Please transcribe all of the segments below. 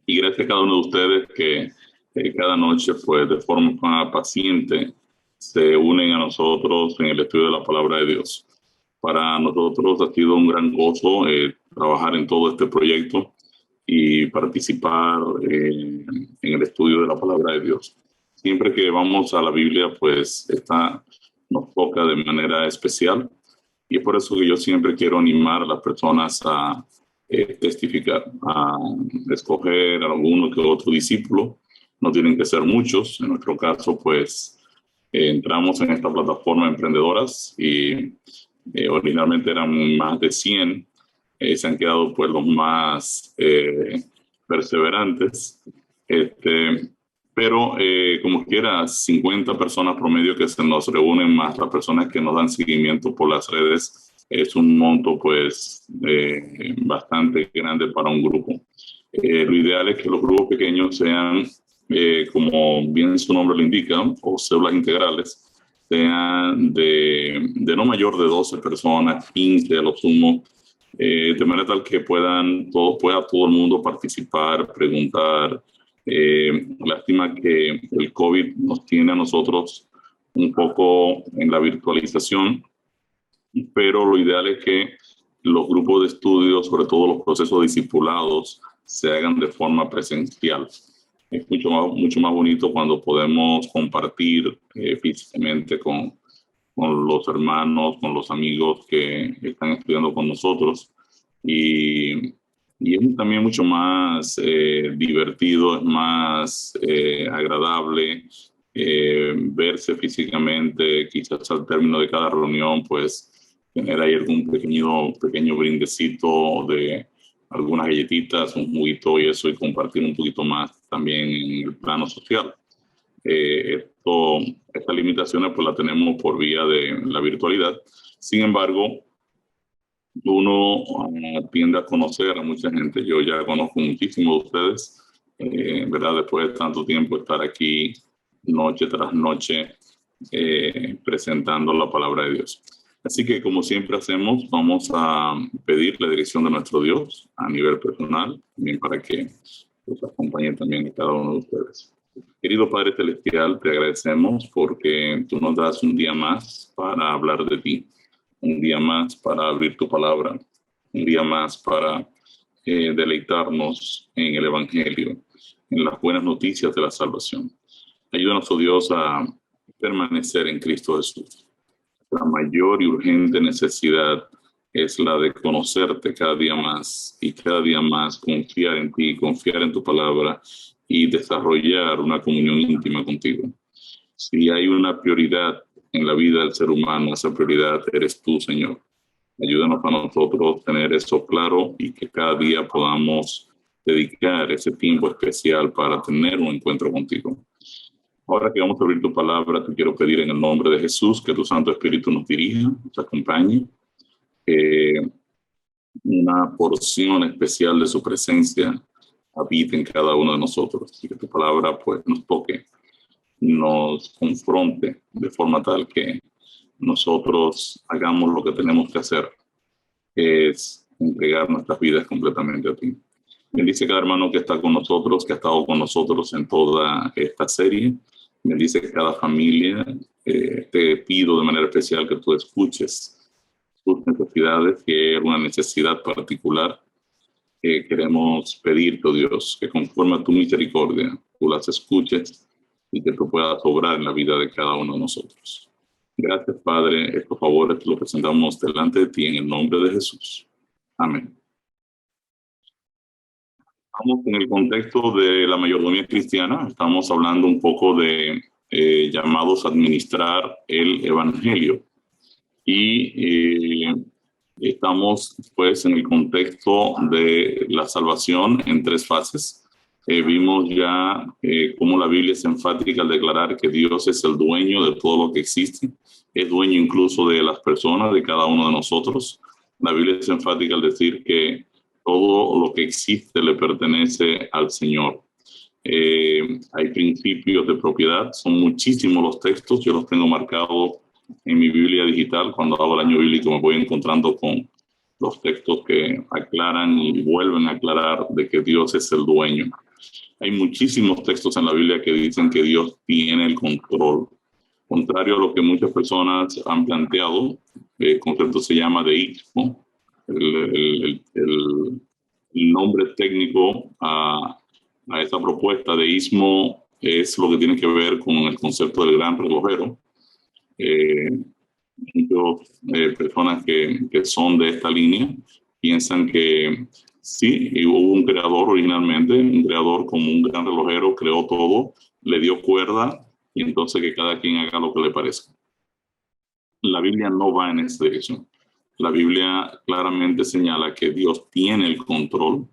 Y gracias a cada uno de ustedes que cada noche, pues, de forma paciente, se unen a nosotros en el estudio de la palabra de Dios. Para nosotros ha sido un gran gozo trabajar en todo este proyecto y participar en el estudio de la palabra de Dios. Siempre que vamos a la Biblia, pues esta nos toca de manera especial y es por eso que yo siempre quiero animar a las personas a testificar, a escoger a alguno que otro discípulo. No tienen que ser muchos. En nuestro caso, pues entramos en esta plataforma emprendedoras y originalmente eran más de 100. Se han quedado pues los más perseverantes. Este, pero como quiera, 50 personas promedio que se nos reúnen, más las personas que nos dan seguimiento por las redes, es un monto pues bastante grande para un grupo. Lo ideal es que los grupos pequeños sean, como bien su nombre lo indica, o células integrales, sean de no mayor de 12 personas, 15 a lo sumo, de manera tal que pueda todo el mundo participar, preguntar. Lástima que el COVID nos tiene a nosotros un poco en la virtualización, pero lo ideal es que los grupos de estudio, sobre todo los procesos discipulados, se hagan de forma presencial. Es mucho más bonito cuando podemos compartir físicamente con los hermanos, con los amigos que están estudiando con nosotros. Y, y es también mucho más divertido, es más agradable verse físicamente, quizás al término de cada reunión, pues tener ahí algún pequeño brindecito de algunas galletitas, un juguito y eso, y compartir un poquito más también en el plano social. Estas limitaciones pues las tenemos por vía de la virtualidad. Sin embargo, uno tiende a conocer a mucha gente. Yo ya conozco muchísimo de ustedes, ¿verdad? Después de tanto tiempo estar aquí noche tras noche presentando la palabra de Dios. Así que como siempre hacemos, vamos a pedir la dirección de nuestro Dios a nivel personal, también para que nos acompañe también a cada uno de ustedes. Querido Padre Celestial, te agradecemos porque tú nos das un día más para hablar de ti, un día más para abrir tu palabra, un día más para deleitarnos en el Evangelio, en las buenas noticias de la salvación. Ayúdanos, oh Dios, a permanecer en Cristo Jesús. La mayor y urgente necesidad es la de conocerte cada día más y cada día más confiar en ti, confiar en tu palabra y desarrollar una comunión íntima contigo. Si hay una prioridad en la vida del ser humano, esa prioridad eres tú, Señor. Ayúdanos a nosotros tener eso claro y que cada día podamos dedicar ese tiempo especial para tener un encuentro contigo. Ahora que vamos a abrir tu palabra, te quiero pedir en el nombre de Jesús que tu Santo Espíritu nos dirija, nos acompañe, que una porción especial de su presencia habite en cada uno de nosotros y que tu palabra pues nos toque, nos confronte de forma tal que nosotros hagamos lo que tenemos que hacer, que es entregar nuestras vidas completamente a ti. Bendice cada hermano que está con nosotros, que ha estado con nosotros en toda esta serie. Bendice cada familia. Te pido de manera especial que tú escuches sus necesidades, que es una necesidad particular. Queremos pedirte, oh Dios, que conforme a tu misericordia, tú las escuches y que tú puedas obrar en la vida de cada uno de nosotros. Gracias, Padre. Estos favores te los presentamos delante de ti en el nombre de Jesús. Amén. Estamos en el contexto de la mayordomía cristiana. Estamos hablando un poco de llamados a administrar el evangelio. Y estamos pues en el contexto de la salvación en tres fases. Vimos ya cómo la Biblia es enfática al declarar que Dios es el dueño de todo lo que existe, es dueño incluso de las personas, de cada uno de nosotros. La Biblia es enfática al decir que todo lo que existe le pertenece al Señor. Hay principios de propiedad, son muchísimos los textos, yo los tengo marcados en mi Biblia digital. Cuando hago el año bíblico me voy encontrando con los textos que aclaran y vuelven a aclarar de que Dios es el dueño. Hay muchísimos textos en la Biblia que dicen que Dios tiene el control. Contrario a lo que muchas personas han planteado, el concepto se llama deísmo. El nombre técnico a esa propuesta deísmo es lo que tiene que ver con el concepto del gran relojero. Muchas personas que son de esta línea piensan que sí, hubo un creador originalmente, un creador como un gran relojero, creó todo, le dio cuerda y entonces que cada quien haga lo que le parezca. La Biblia no va en esa dirección. La Biblia claramente señala que Dios tiene el control.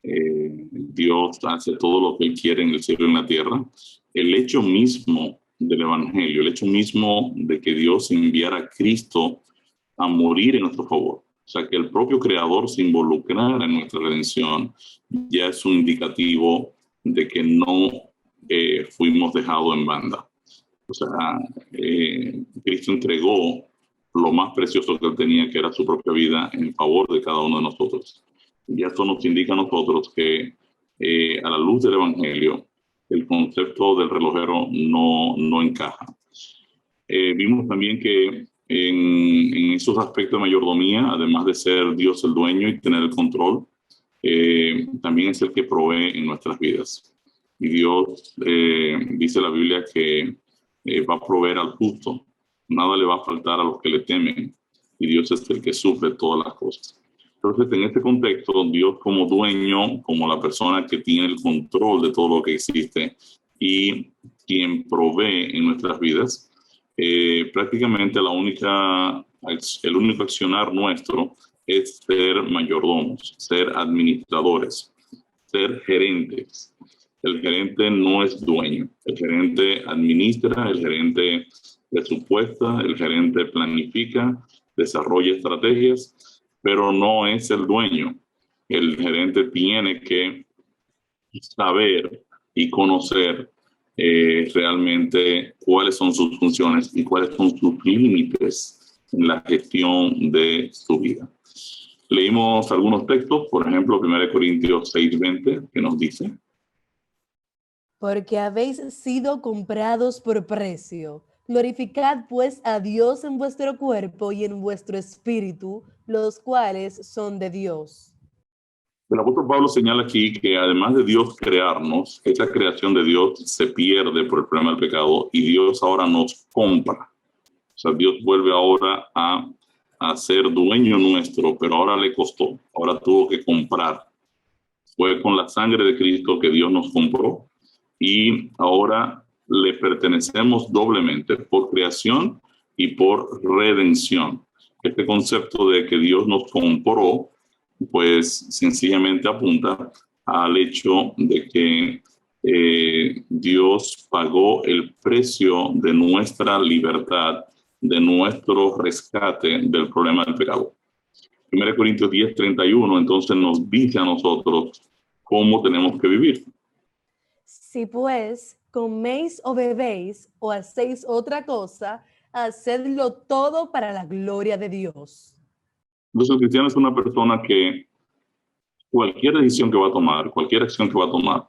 Dios hace todo lo que Él quiere en el cielo y en la tierra. El hecho mismo del Evangelio, el hecho mismo de que Dios enviara a Cristo a morir en nuestro favor, o sea, que el propio Creador se involucrara en nuestra redención, ya es un indicativo de que no fuimos dejados en banda. O sea, Cristo entregó lo más precioso que Él tenía, que era su propia vida, en favor de cada uno de nosotros. Y esto nos indica a nosotros que a la luz del Evangelio, el concepto del relojero no encaja. Vimos también que en esos aspectos de mayordomía, además de ser Dios el dueño y tener el control, también es el que provee en nuestras vidas. Y Dios, dice la Biblia, que va a proveer al justo. Nada le va a faltar a los que le temen. Y Dios es el que sufre todas las cosas. Entonces, en este contexto, Dios como dueño, como la persona que tiene el control de todo lo que existe y quien provee en nuestras vidas, prácticamente el único accionar nuestro es ser mayordomos, ser administradores, ser gerentes. El gerente no es dueño, el gerente administra, el gerente presupuesta, el gerente planifica, desarrolla estrategias, pero no es el dueño. El gerente tiene que saber y conocer realmente cuáles son sus funciones y cuáles son sus límites en la gestión de su vida. Leímos algunos textos, por ejemplo, 1 Corintios 6:20, que nos dice: porque habéis sido comprados por precio. Glorificad pues a Dios en vuestro cuerpo y en vuestro espíritu, los cuales son de Dios. El apóstol Pablo señala aquí que además de Dios crearnos, esa creación de Dios se pierde por el problema del pecado y Dios ahora nos compra. O sea, Dios vuelve ahora a ser dueño nuestro, pero ahora le costó, ahora tuvo que comprar. Fue con la sangre de Cristo que Dios nos compró y ahora le pertenecemos doblemente por creación y por redención. Este concepto de que Dios nos compró, pues sencillamente apunta al hecho de que Dios pagó el precio de nuestra libertad, de nuestro rescate del problema del pecado. 1 Corintios 10:31 entonces nos dice a nosotros cómo tenemos que vivir. Si pues coméis o bebéis o hacéis otra cosa, hacedlo todo para la gloria de Dios. Entonces el cristiano es una persona que cualquier decisión que va a tomar, cualquier acción que va a tomar,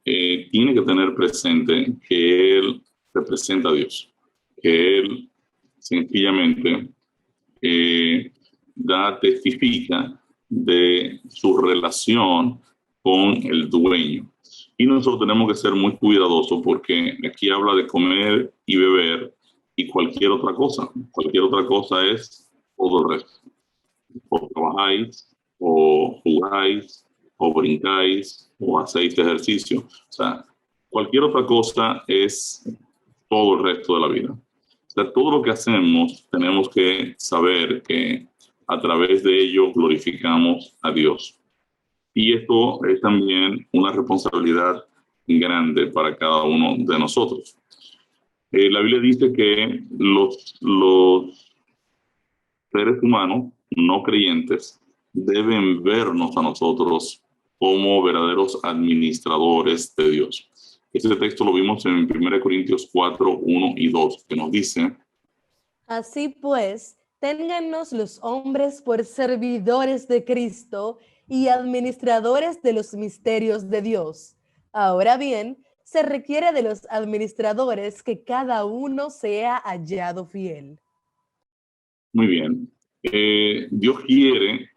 tiene que tener presente que él representa a Dios, que él sencillamente testifica de su relación con el dueño. Y nosotros tenemos que ser muy cuidadosos porque aquí habla de comer y beber y cualquier otra cosa. Cualquier otra cosa es todo el resto. O trabajáis, o jugáis, o brincáis, o hacéis ejercicio. O sea, cualquier otra cosa es todo el resto de la vida. O sea, todo lo que hacemos tenemos que saber que a través de ello glorificamos a Dios. Y esto es también una responsabilidad grande para cada uno de nosotros. La Biblia dice que los seres humanos no creyentes deben vernos a nosotros como verdaderos administradores de Dios. Este texto lo vimos en 1 Corintios 4:1 y 2, que nos dice: Así pues, téngannos los hombres por servidores de Cristo y administradores de los misterios de Dios. Ahora bien, se requiere de los administradores que cada uno sea hallado fiel. Muy bien. Dios quiere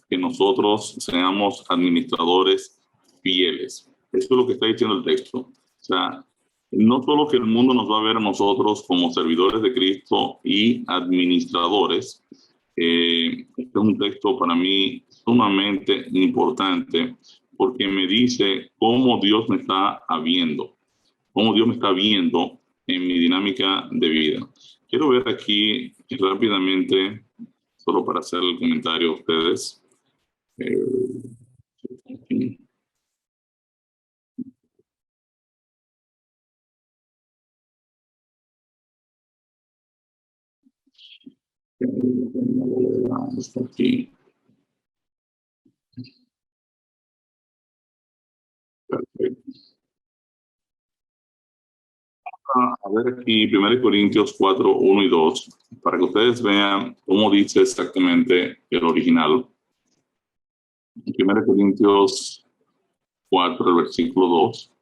que nosotros seamos administradores fieles. Eso es lo que está diciendo el texto. O sea, no solo que el mundo nos va a ver a nosotros como servidores de Cristo y administradores. Este es un texto para mí sumamente importante porque me dice cómo Dios me está viendo, cómo Dios me está viendo en mi dinámica de vida. Quiero ver aquí rápidamente, solo para hacer el comentario a ustedes. Aquí. Hasta aquí. Perfecto. A ver aquí, 1 Corintios 4, 1 y 2, para que ustedes vean cómo dice exactamente el original. 1 Corintios 4, el versículo 2.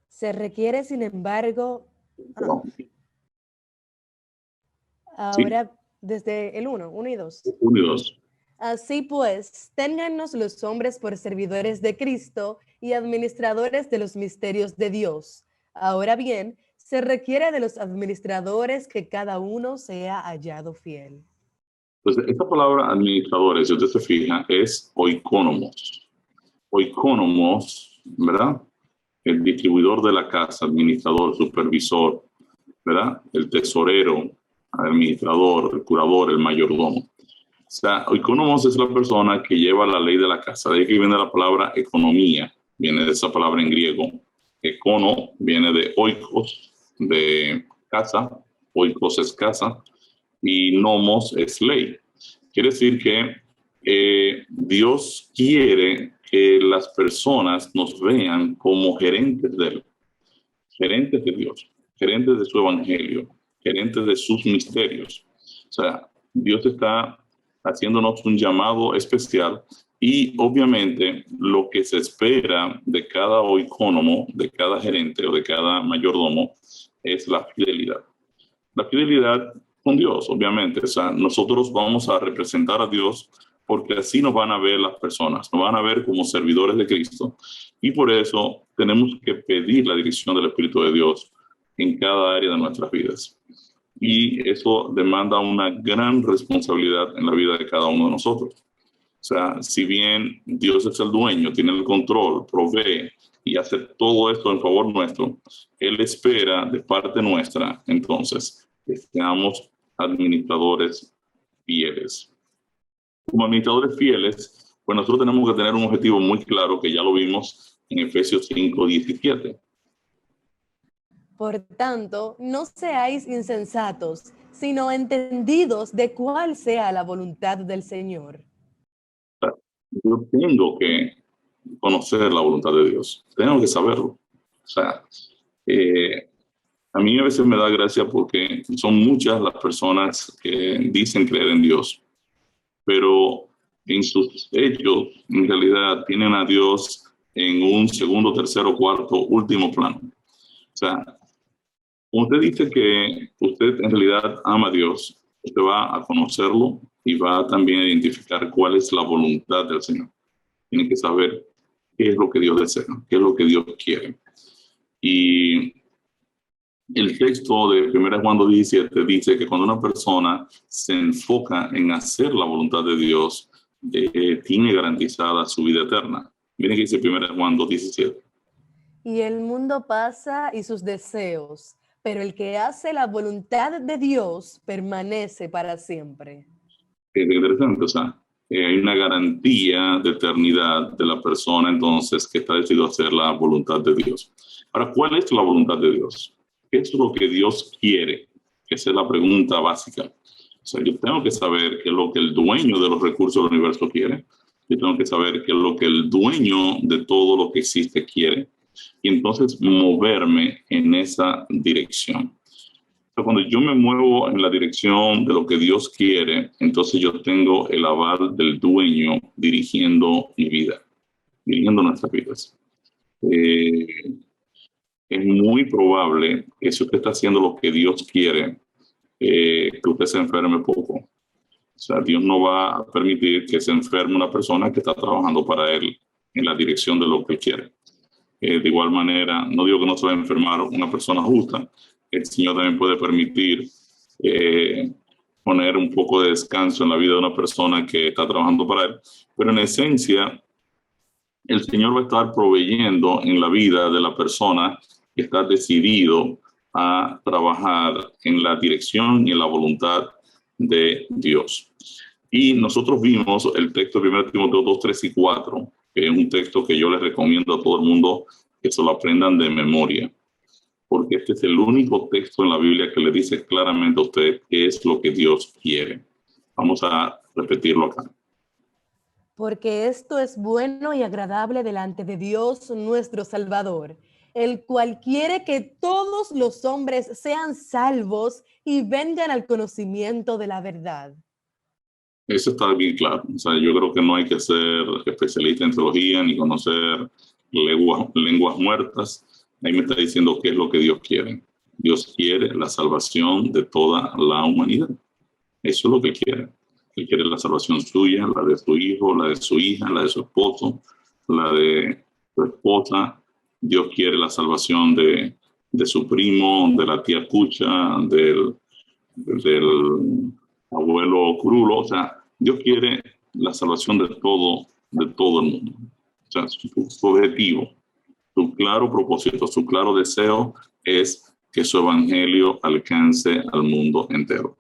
Se requiere, sin embargo, Perdón. Sí, ahora desde el 1 y 2. 1 y 2. Así pues, téngannos los hombres por servidores de Cristo y administradores de los misterios de Dios. Ahora bien, se requiere de los administradores que cada uno sea hallado fiel. Entonces, esta palabra administradores, si usted se fija, es oikónomos. Oikónomos, ¿verdad? El distribuidor de la casa, administrador, supervisor, ¿verdad? El tesorero, administrador, el curador, el mayordomo. O sea, oikónomos es la persona que lleva la ley de la casa. De ahí que viene la palabra economía, viene de esa palabra en griego. Econo viene de oikos, de casa, oikos es casa, y nomos es ley. Quiere decir que Dios quiere que las personas nos vean como gerentes de él, gerentes de Dios, gerentes de su evangelio, gerentes de sus misterios. O sea, Dios está haciéndonos un llamado especial y obviamente lo que se espera de cada oikónomo, de cada gerente o de cada mayordomo es la fidelidad. La fidelidad con Dios, obviamente. O sea, nosotros vamos a representar a Dios porque así nos van a ver las personas, nos van a ver como servidores de Cristo. Y por eso tenemos que pedir la dirección del Espíritu de Dios en cada área de nuestras vidas. Y eso demanda una gran responsabilidad en la vida de cada uno de nosotros. O sea, si bien Dios es el dueño, tiene el control, provee y hace todo esto en favor nuestro, Él espera de parte nuestra, entonces, que seamos administradores fieles. Como administradores fieles, pues nosotros tenemos que tener un objetivo muy claro, que ya lo vimos en Efesios 5:17. Por tanto, no seáis insensatos, sino entendidos de cuál sea la voluntad del Señor. Yo tengo que conocer la voluntad de Dios, tengo que saberlo. O sea, a mí a veces me da gracia porque son muchas las personas que dicen creer en Dios, pero en sus hechos, en realidad, tienen a Dios en un segundo, tercero, cuarto, último plano. O sea, usted dice que usted en realidad ama a Dios, usted va a conocerlo y va también a identificar cuál es la voluntad del Señor. Tiene que saber qué es lo que Dios desea, qué es lo que Dios quiere. Y el texto de 1 Juan 2:17 dice que cuando una persona se enfoca en hacer la voluntad de Dios, tiene garantizada su vida eterna. Miren que dice 1 Juan 2:17. Y el mundo pasa y sus deseos, pero el que hace la voluntad de Dios permanece para siempre. Es interesante, o sea, hay una garantía de eternidad de la persona entonces que está decidido a hacer la voluntad de Dios. Ahora, ¿cuál es la voluntad de Dios? ¿Qué es lo que Dios quiere? Esa es la pregunta básica. O sea, yo tengo que saber qué es lo que el dueño de los recursos del universo quiere. Yo tengo que saber qué es lo que el dueño de todo lo que existe quiere. Y entonces moverme en esa dirección. Cuando yo me muevo en la dirección de lo que Dios quiere, entonces yo tengo el aval del dueño dirigiendo mi vida, dirigiendo nuestras vidas. Eh, es muy probable que si usted está haciendo lo que Dios quiere, que usted se enferme poco. O sea, Dios no va a permitir que se enferme una persona que está trabajando para Él en la dirección de lo que Él quiere. De igual manera, no digo que no se va a enfermar una persona justa, el Señor también puede permitir poner un poco de descanso en la vida de una persona que está trabajando para Él, pero en esencia, el Señor va a estar proveyendo en la vida de la persona que está decidido a trabajar en la dirección y en la voluntad de Dios. Y nosotros vimos el texto de 1 Timoteo 2, 3 y 4, que es un texto que yo les recomiendo a todo el mundo que se lo aprendan de memoria, porque este es el único texto en la Biblia que le dice claramente a usted qué es lo que Dios quiere. Vamos a repetirlo acá. Porque esto es bueno y agradable delante de Dios nuestro Salvador, el cual quiere que todos los hombres sean salvos y vengan al conocimiento de la verdad. Eso está bien claro. O sea, yo creo que no hay que ser especialista en teología ni conocer lenguas muertas. Ahí me está diciendo qué es lo que Dios quiere. Dios quiere la salvación de toda la humanidad. Eso es lo que quiere. Él quiere la salvación suya, la de su hijo, la de su hija, la de su esposo, la de su esposa. Dios quiere la salvación de su primo, de la tía Cucha, del abuelo Crulo. O sea, Dios quiere la salvación de todo el mundo. O sea, su objetivo, su claro propósito, su claro deseo es que su evangelio alcance al mundo entero.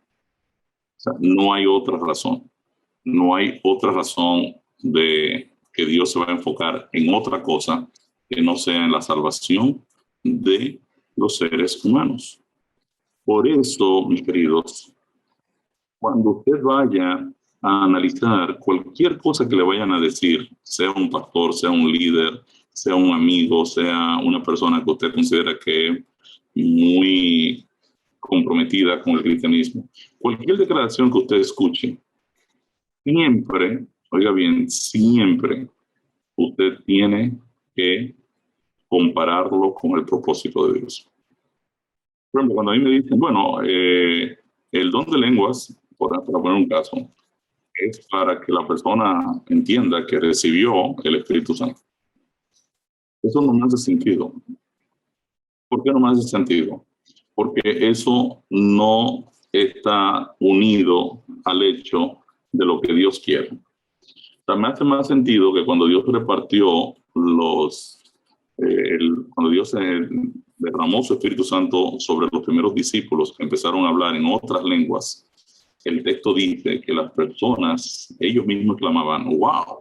O sea, no hay otra razón. No hay otra razón de que Dios se va a enfocar en otra cosa que no sea en la salvación de los seres humanos. Por eso, mis queridos, cuando usted vaya a analizar cualquier cosa que le vayan a decir, sea un pastor, sea un líder, sea un amigo, sea una persona que usted considera que es muy comprometida con el cristianismo, cualquier declaración que usted escuche, siempre, oiga bien, siempre usted tiene que compararlo con el propósito de Dios. Por ejemplo, cuando a mí me dicen, bueno, el don de lenguas, para poner un caso, es para que la persona entienda que recibió el Espíritu Santo. Eso no me hace sentido. ¿Por qué no me hace sentido? Porque eso no está unido al hecho de lo que Dios quiere. O sea, me hace más sentido que cuando Dios repartió cuando Dios derramó su Espíritu Santo sobre los primeros discípulos que empezaron a hablar en otras lenguas, el texto dice que las personas, ellos mismos clamaban, wow,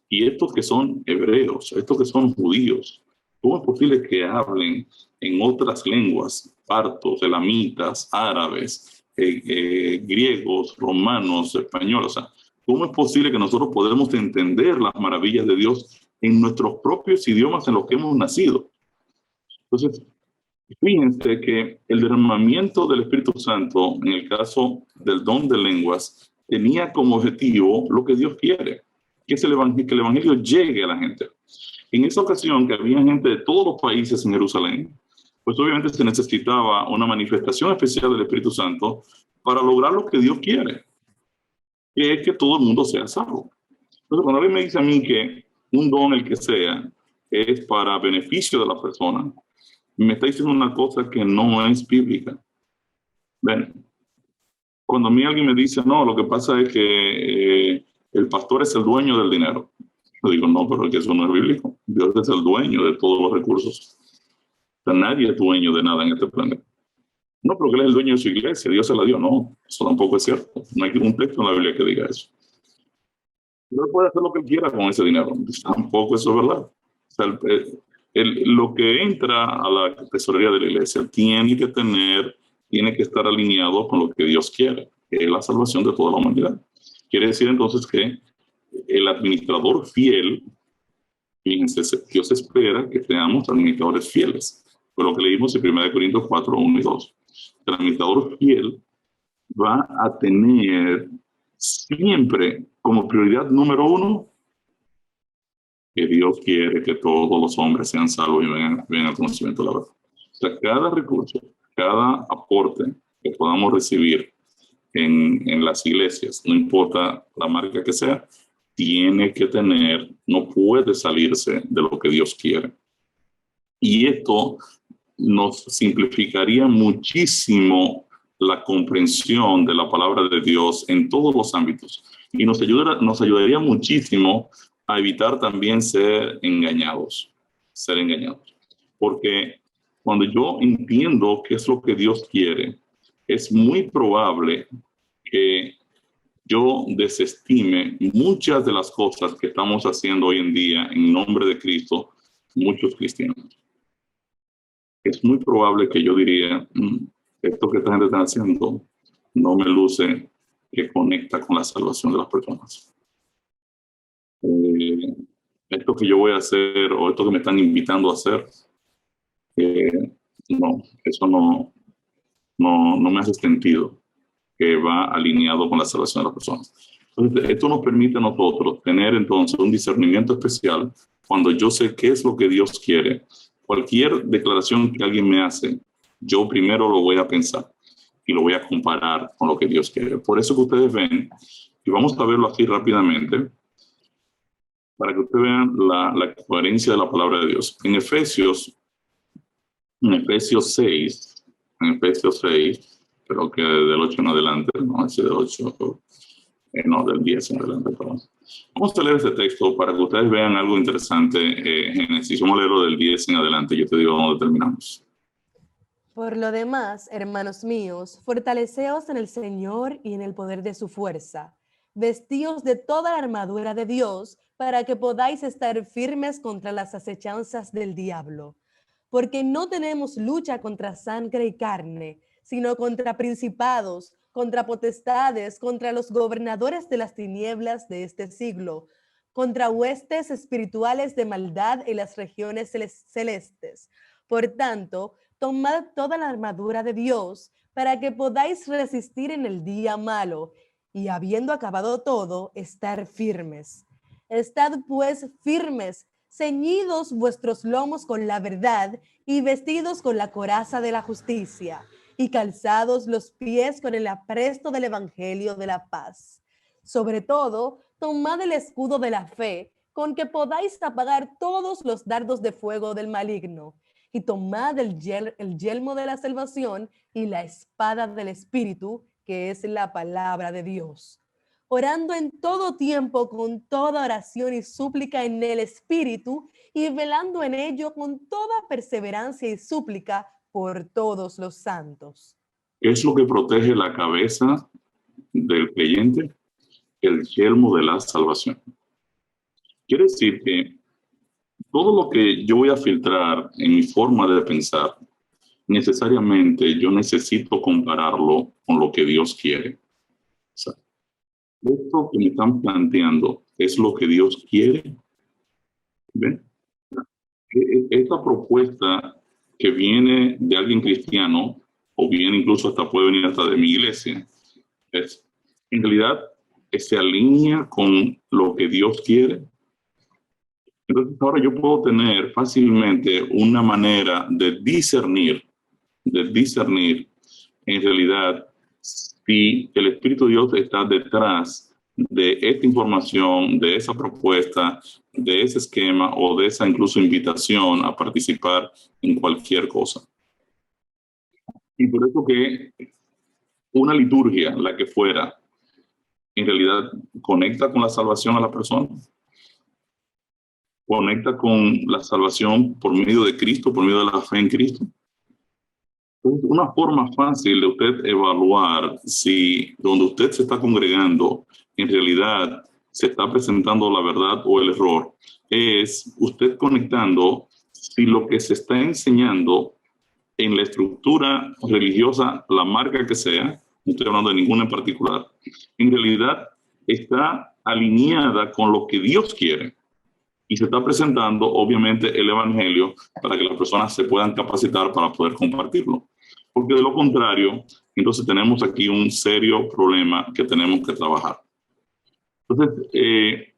y estos que son hebreos, estos que son judíos, ¿cómo es posible que hablen en otras lenguas, partos, elamitas, árabes, griegos, romanos, españoles? O sea, ¿cómo es posible que nosotros podamos entender las maravillas de Dios en nuestros propios idiomas en los que hemos nacido? Entonces, fíjense que el derramamiento del Espíritu Santo, en el caso del don de lenguas, tenía como objetivo lo que Dios quiere, que el evangelio llegue a la gente. En esa ocasión, que había gente de todos los países en Jerusalén, pues obviamente se necesitaba una manifestación especial del Espíritu Santo para lograr lo que Dios quiere, que es que todo el mundo sea salvo. Entonces, cuando alguien me dice a mí que un don, el que sea, es para beneficio de la persona, me está diciendo una cosa que no es bíblica. Ven, cuando a mí alguien me dice, no, lo que pasa es que el pastor es el dueño del dinero. Yo digo, no, pero es que eso no es bíblico. Dios es el dueño de todos los recursos. O sea, nadie es dueño de nada en este planeta. No, pero que él es el dueño de su iglesia, Dios se la dio. No, eso tampoco es cierto. No hay ningún texto en la Biblia que diga eso. No puede hacer lo que él quiera con ese dinero. Tampoco eso es verdad. O sea, lo que entra a la tesorería de la iglesia tiene que estar alineado con lo que Dios quiere, que es la salvación de toda la humanidad. Quiere decir entonces que el administrador fiel, fíjense, Dios espera que seamos administradores fieles. Fue lo que leímos en 1 Corintios 4, 1 y 2. que el administrador fiel va a tener siempre como prioridad número uno que Dios quiere que todos los hombres sean salvos y vengan al conocimiento de la verdad. O sea, cada recurso, cada aporte que podamos recibir en las iglesias, no importa la marca que sea, tiene que tener, no puede salirse de lo que Dios quiere. Y esto nos simplificaría muchísimo la comprensión de la palabra de Dios en todos los ámbitos. Y nos ayudaría muchísimo a evitar también ser engañados. Porque cuando yo entiendo qué es lo que Dios quiere, es muy probable que yo desestime muchas de las cosas que estamos haciendo hoy en día en nombre de Cristo, muchos cristianos. Es muy probable que yo diría, esto que esta gente está haciendo no me luce que conecta con la salvación de las personas. Esto que yo voy a hacer o esto que me están invitando a hacer, no, eso no me hace sentido que va alineado con la salvación de las personas. Entonces, esto nos permite a nosotros tener entonces un discernimiento especial cuando yo sé qué es lo que Dios quiere. Cualquier declaración que alguien me hace, yo primero lo voy a pensar y lo voy a comparar con lo que Dios quiere. Por eso que ustedes ven, y vamos a verlo aquí rápidamente, para que ustedes vean la coherencia de la palabra de Dios. En Efesios 6, pero que del 8 en adelante, no, ese del 8, no, del 10 en adelante, perdón. Vamos a leer este texto para que ustedes vean algo interesante. Génesis, vamos a leerlo del 10 en adelante, yo te digo dónde terminamos. Por lo demás, hermanos míos, fortaleceos en el Señor y en el poder de su fuerza. Vestíos de toda la armadura de Dios para que podáis estar firmes contra las acechanzas del diablo. Porque no tenemos lucha contra sangre y carne, sino contra principados, contra potestades, contra los gobernadores de las tinieblas de este siglo, contra huestes espirituales de maldad en las regiones celestes. Por tanto, tomad toda la armadura de Dios para que podáis resistir en el día malo y, habiendo acabado todo, estar firmes. Estad pues firmes, ceñidos vuestros lomos con la verdad y vestidos con la coraza de la justicia y calzados los pies con el apresto del evangelio de la paz. Sobre todo, tomad el escudo de la fe, con que podáis apagar todos los dardos de fuego del maligno, y tomad el yelmo de la salvación y la espada del Espíritu, que es la palabra de Dios. Orando en todo tiempo con toda oración y súplica en el Espíritu, y velando en ello con toda perseverancia y súplica por todos los santos. ¿Qué es lo que protege la cabeza del creyente? El yelmo de la salvación. Quiere decir que todo lo que yo voy a filtrar en mi forma de pensar, necesariamente yo necesito compararlo con lo que Dios quiere. O sea, esto que me están planteando es lo que Dios quiere. ¿Ven? Esta propuesta que viene de alguien cristiano, o bien incluso hasta puede venir hasta de mi iglesia, en realidad se alinea con lo que Dios quiere. Entonces ahora yo puedo tener fácilmente una manera de discernir en realidad si el Espíritu de Dios está detrás de esta información, de esa propuesta, de ese esquema o de esa incluso invitación a participar en cualquier cosa. Y por eso que una liturgia, la que fuera, en realidad conecta con la salvación a la persona, conecta con la salvación por medio de Cristo, por medio de la fe en Cristo. Entonces, una forma fácil de usted evaluar si donde usted se está congregando en realidad se está presentando la verdad o el error es usted conectando si lo que se está enseñando en la estructura religiosa, la marca que sea, no estoy hablando de ninguna en particular, en realidad está alineada con lo que Dios quiere. Y se está presentando, obviamente, el evangelio para que las personas se puedan capacitar para poder compartirlo. porque de lo contrario, entonces tenemos aquí un serio problema que tenemos que trabajar. Entonces,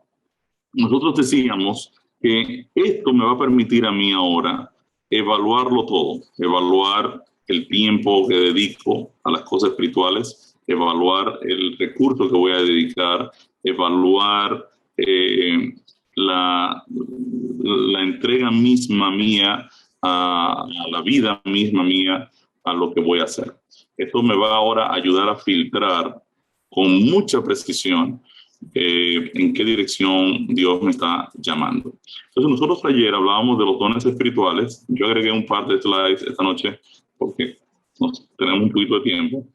nosotros decíamos que esto me va a permitir a mí ahora evaluarlo todo, evaluar el tiempo que dedico a las cosas espirituales, evaluar el recurso que voy a dedicar, evaluar la entrega misma mía a la vida misma mía, a lo que voy a hacer. Esto me va ahora a ayudar a filtrar con mucha precisión en qué dirección Dios me está llamando. Entonces nosotros ayer hablábamos de los dones espirituales. Yo agregué un par de slides esta noche porque tenemos un poquito de tiempo,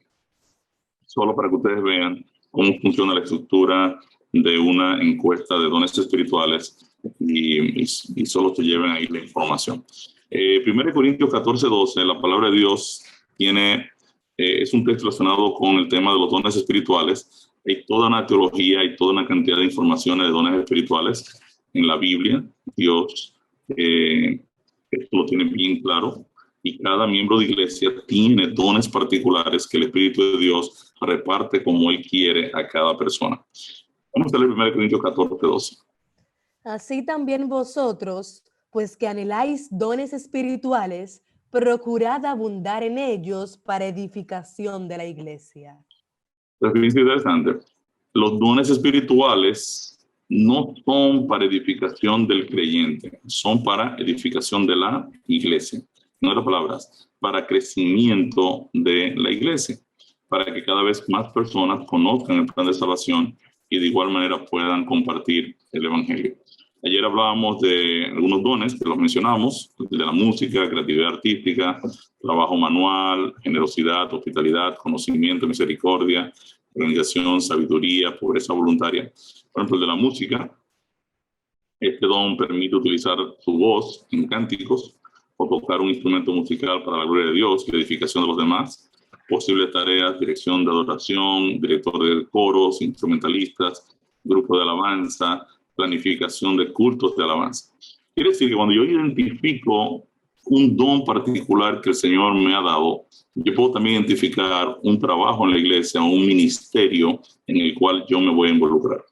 solo para que ustedes vean cómo funciona la estructura de una encuesta de dones espirituales y solo se lleven ahí la información. 1 Corintios 14:12, la palabra de Dios es un texto relacionado con el tema de los dones espirituales. Hay toda una teología y toda una cantidad de informaciones de dones espirituales en la Biblia. Dios esto lo tiene bien claro. Y cada miembro de iglesia tiene dones particulares que el Espíritu de Dios reparte como Él quiere a cada persona. Vamos a leer 1 Corintios 14:12. Así también vosotros, pues que anheláis dones espirituales, procurad abundar en ellos para edificación de la iglesia. Es interesante. Los dones espirituales no son para edificación del creyente, son para edificación de la iglesia. En otras palabras, para crecimiento de la iglesia, para que cada vez más personas conozcan el plan de salvación y de igual manera puedan compartir el evangelio. Ayer hablábamos de algunos dones que los mencionamos, de la música, creatividad artística, trabajo manual, generosidad, hospitalidad, conocimiento, misericordia, organización, sabiduría, pobreza voluntaria. Por ejemplo, el de la música, este don permite utilizar su voz en cánticos o tocar un instrumento musical para la gloria de Dios y la edificación de los demás. Posibles tareas, dirección de adoración, director de coros, instrumentalistas, grupo de alabanza, planificación de cultos de alabanza. Quiere decir que cuando yo identifico un don particular que el Señor me ha dado, yo puedo también identificar un trabajo en la iglesia, un ministerio en el cual yo me voy a involucrar.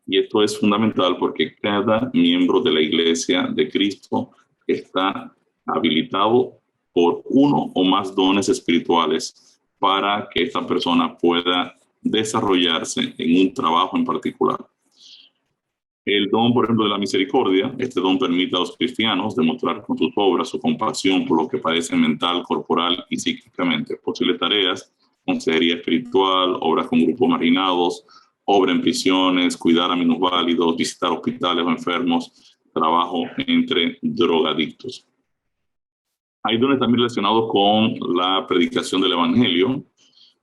Y esto es fundamental porque cada miembro de la iglesia de Cristo está habilitado por uno o más dones espirituales para que esta persona pueda desarrollarse en un trabajo en particular. El don, por ejemplo, de la misericordia, este don permite a los cristianos demostrar con sus obras su compasión por lo que padecen mental, corporal y psíquicamente. Posibles tareas, consejería espiritual, obras con grupos marginados, obra en prisiones, cuidar a minusválidos, visitar hospitales o enfermos, trabajo entre drogadictos. Hay dones también relacionados con la predicación del evangelio.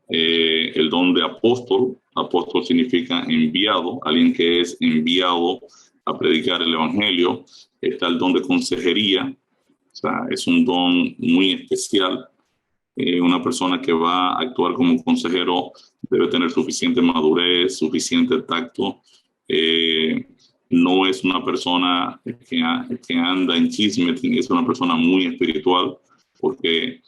El don de apóstol. Apóstol significa enviado, alguien que es enviado a predicar el evangelio. Está el don de consejería, o sea, es un don muy especial. Una persona que va a actuar como consejero debe tener suficiente madurez, suficiente tacto. No es una persona que anda en chisme, es una persona muy espiritual, porque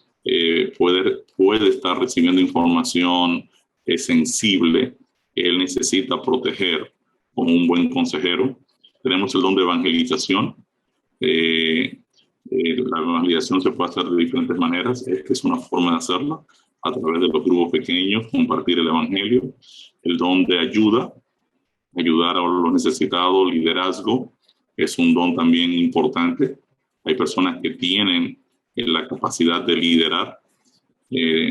puede estar recibiendo información sensible que él necesita proteger como un buen consejero. Tenemos el don de evangelización. La evangelización se puede hacer de diferentes maneras. Esta es una forma de hacerla, a través de los grupos pequeños, compartir el evangelio. El don de ayuda, ayudar a los necesitados, liderazgo, es un don también importante. Hay personas que tienen la capacidad de liderar.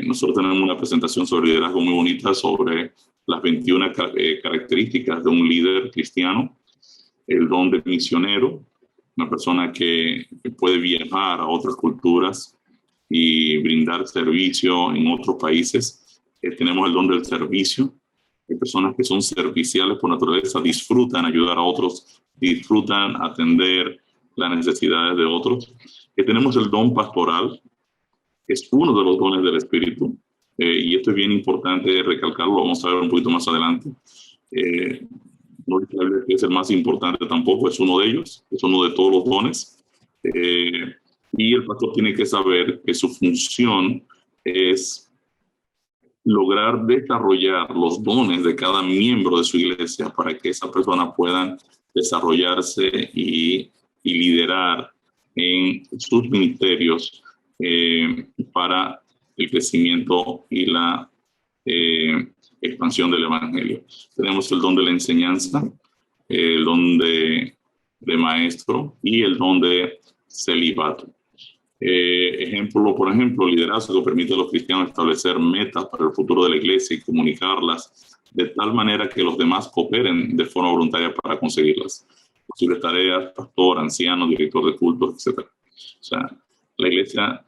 Nosotros tenemos una presentación sobre liderazgo muy bonita, sobre las 21 características de un líder cristiano. El don de misionero, una persona que puede viajar a otras culturas y brindar servicio en otros países. Tenemos el don del servicio. Hay personas que son serviciales por naturaleza, disfrutan ayudar a otros, disfrutan atender las necesidades de otros. Tenemos el don pastoral, que es uno de los dones del Espíritu, y esto es bien importante recalcarlo, lo vamos a ver un poquito más adelante. No es el más importante tampoco, es uno de ellos, es uno de todos los dones. Y el pastor tiene que saber que su función es lograr desarrollar los dones de cada miembro de su iglesia para que esa persona pueda desarrollarse y liderar en sus ministerios para el crecimiento y la expansión del evangelio. Tenemos el don de la enseñanza, el don de maestro y el don de celibato. Por ejemplo, liderazgo permite a los cristianos establecer metas para el futuro de la iglesia y comunicarlas de tal manera que los demás cooperen de forma voluntaria para conseguirlas. Posibles tareas, pastor, anciano, director de cultos, etc. O sea, la iglesia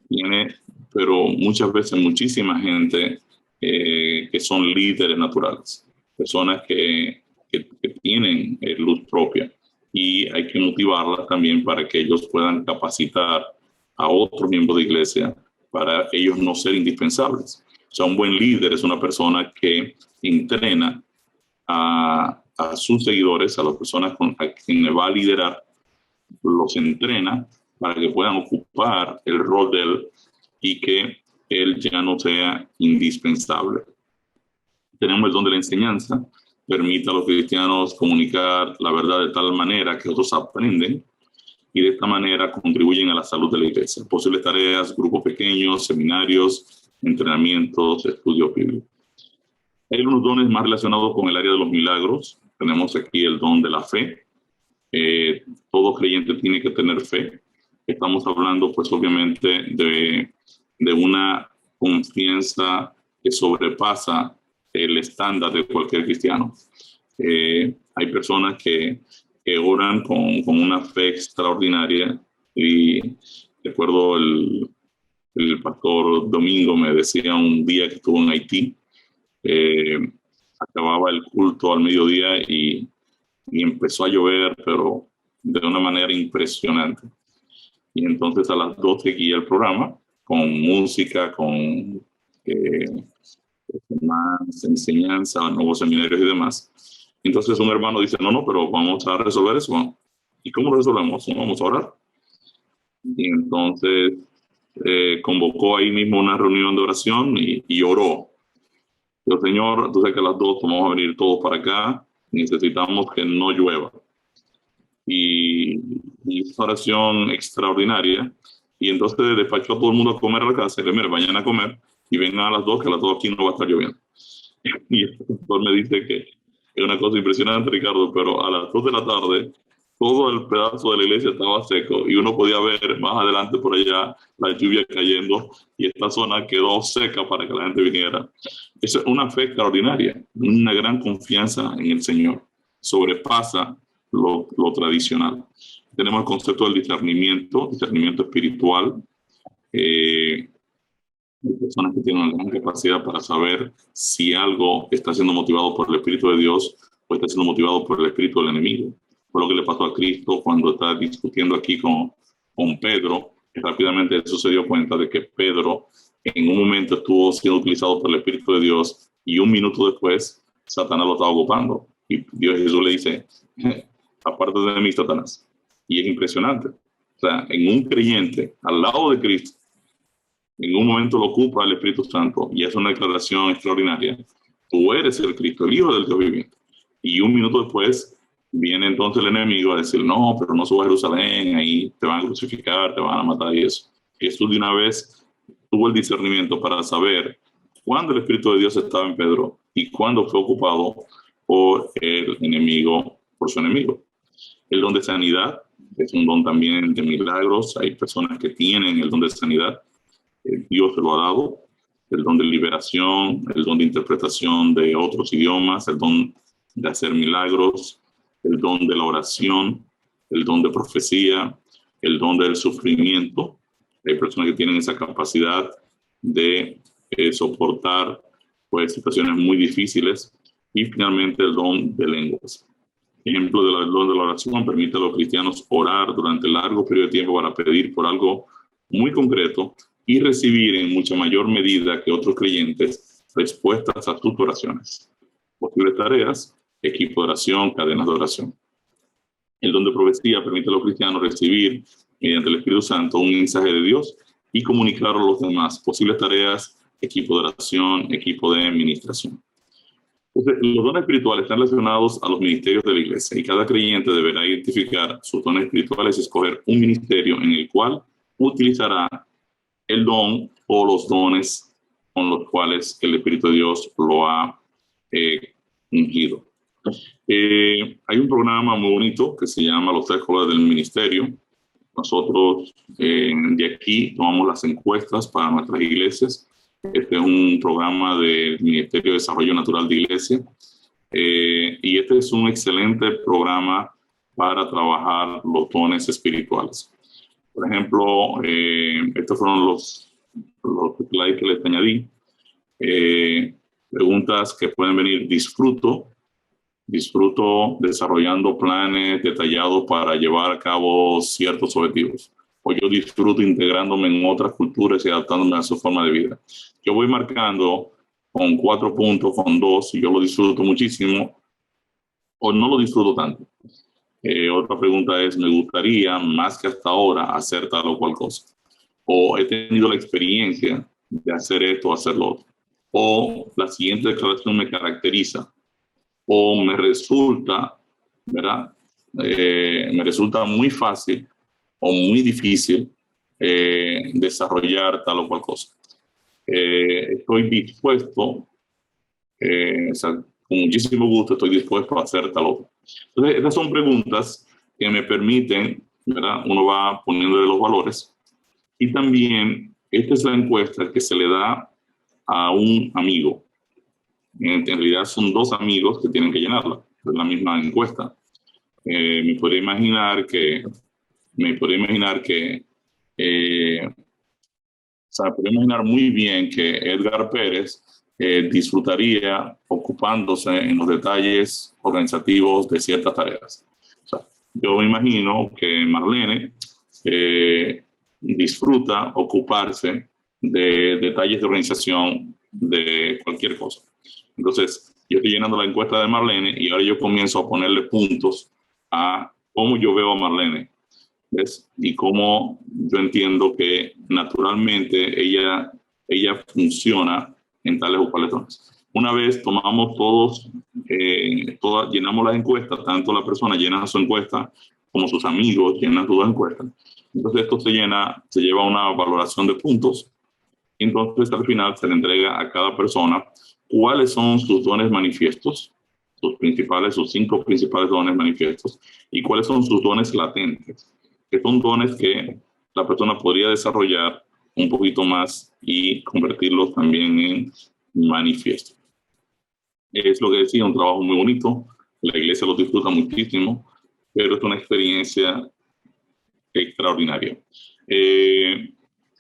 tiene, pero muchas veces muchísima gente que son líderes naturales, personas que tienen luz propia, y hay que motivarlas también para que ellos puedan capacitar a otros miembros de iglesia para ellos no ser indispensables. O sea, un buen líder es una persona que entrena a sus seguidores, a las personas a quienes va a liderar, los entrena para que puedan ocupar el rol de él y que él ya no sea indispensable. Tenemos el don de la enseñanza, permite a los cristianos comunicar la verdad de tal manera que otros aprenden y de esta manera contribuyen a la salud de la iglesia. Posibles tareas, grupos pequeños, seminarios, entrenamientos, estudios bíblicos. Hay unos dones más relacionados con el área de los milagros. Tenemos aquí el don de la fe. Todo creyente tiene que tener fe. Estamos hablando, pues, obviamente, de una confianza que sobrepasa el estándar de cualquier cristiano. Hay personas que oran con una fe extraordinaria, y recuerdo el pastor Domingo me decía un día que estuvo en Haití, acababa el culto al mediodía y empezó a llover, pero de una manera impresionante. Y entonces a las 2 seguía el programa con música, con más enseñanza, nuevos seminarios y demás. Entonces un hermano dice, no, pero vamos a resolver eso. ¿Y cómo lo resolvemos? Vamos a orar. Y entonces convocó ahí mismo una reunión de oración y oró. Dijo, Señor, tú sabes que a las 2 vamos a venir todos para acá, necesitamos que no llueva. Y esa oración extraordinaria, y entonces despachó a todo el mundo a comer a la casa, y le dije, mire, vayan a comer y vengan a las 2, que a las 2 aquí no va a estar lloviendo. Y el pastor me dice que es una cosa impresionante, Ricardo, pero a las 2 de la tarde todo el pedazo de la iglesia estaba seco y uno podía ver más adelante por allá la lluvia cayendo y esta zona quedó seca para que la gente viniera. Es una fe extraordinaria, una gran confianza en el Señor. Sobrepasa lo tradicional. Tenemos el concepto del discernimiento espiritual. Hay personas que tienen una gran capacidad para saber si algo está siendo motivado por el Espíritu de Dios o está siendo motivado por el Espíritu del enemigo. Fue lo que le pasó a Cristo cuando está discutiendo aquí con Pedro. Rápidamente él se dio cuenta de que Pedro en un momento estuvo siendo utilizado por el Espíritu de Dios y un minuto después Satanás lo estaba ocupando. Y Jesús le dice, aparte de mí, Satanás. Y es impresionante. O sea, en un creyente al lado de Cristo, en un momento lo ocupa el Espíritu Santo y es una declaración extraordinaria. Tú eres el Cristo, el Hijo del Dios viviente. Y un minuto después viene entonces el enemigo a decir, no, pero no subas a Jerusalén, ahí te van a crucificar, te van a matar y eso. Jesús de una vez tuvo el discernimiento para saber cuándo el Espíritu de Dios estaba en Pedro y cuándo fue ocupado por el enemigo, por su enemigo. El don de sanidad es un don también de milagros. Hay personas que tienen el don de sanidad. Dios se lo ha dado. El don de liberación, el don de interpretación de otros idiomas, el don de hacer milagros, el don de la oración, el don de profecía, el don del sufrimiento. Hay personas que tienen esa capacidad de soportar, pues, situaciones muy difíciles. Y finalmente el don de lenguas. Ejemplo del don de la oración permite a los cristianos orar durante largo periodo de tiempo para pedir por algo muy concreto y recibir en mucha mayor medida que otros creyentes respuestas a sus oraciones. Posibles tareas, equipo de oración, cadenas de oración. El don de profecía permite a los cristianos recibir mediante el Espíritu Santo un mensaje de Dios y comunicar a los demás posibles tareas, equipo de oración, equipo de administración. Entonces, los dones espirituales están relacionados a los ministerios de la iglesia y cada creyente deberá identificar sus dones espirituales y escoger un ministerio en el cual utilizará el don o los dones con los cuales el Espíritu de Dios lo ha ungido. Hay un programa muy bonito que se llama Los 3 colores del ministerio. Nosotros de aquí tomamos las encuestas para nuestras iglesias. Este es un programa del Ministerio de Desarrollo Natural de Iglesia. Y este es un excelente programa para trabajar los dones espirituales. Por ejemplo, estos fueron los slides que les añadí. Preguntas que pueden venir: disfruto desarrollando planes detallados para llevar a cabo ciertos objetivos. O yo disfruto integrándome en otras culturas y adaptándome a su forma de vida. Yo voy marcando con 4 puntos, con 2, y yo lo disfruto muchísimo, o no lo disfruto tanto. Otra pregunta es: me gustaría más que hasta ahora hacer tal o cual cosa. O he tenido la experiencia de hacer esto o hacer lo otro. O la siguiente declaración me caracteriza. O me resulta, ¿verdad? Me resulta muy fácil o muy difícil desarrollar tal o cual cosa. Estoy dispuesto, o sea, con muchísimo gusto estoy dispuesto a hacer tal o cual. Entonces, estas son preguntas que me permiten, ¿verdad? Uno va poniéndole los valores. Y también, esta es la encuesta que se le da a un amigo. En realidad son 2 amigos que tienen que llenarla. Es la misma encuesta. Me podría imaginar que o sea, podría imaginar muy bien que Edgar Pérez disfrutaría ocupándose en los detalles organizativos de ciertas tareas. O sea, yo me imagino que Marlene disfruta ocuparse de detalles de organización de cualquier cosa. Entonces, yo estoy llenando la encuesta de Marlene y ahora yo comienzo a ponerle puntos a cómo yo veo a Marlene, ¿ves? Y cómo yo entiendo que naturalmente ella funciona en tales o cuales zonas. Una vez tomamos llenamos las encuestas, tanto la persona llena su encuesta como sus amigos llenan sus encuestas. Entonces esto se lleva a una valoración de puntos. Entonces al final se le entrega a cada persona cuáles son sus dones manifiestos, sus 5 principales dones manifiestos, y cuáles son sus dones latentes, que son dones que la persona podría desarrollar un poquito más y convertirlos también en manifiesto. Es lo que decía, un trabajo muy bonito, la iglesia lo disfruta muchísimo, pero es una experiencia extraordinaria.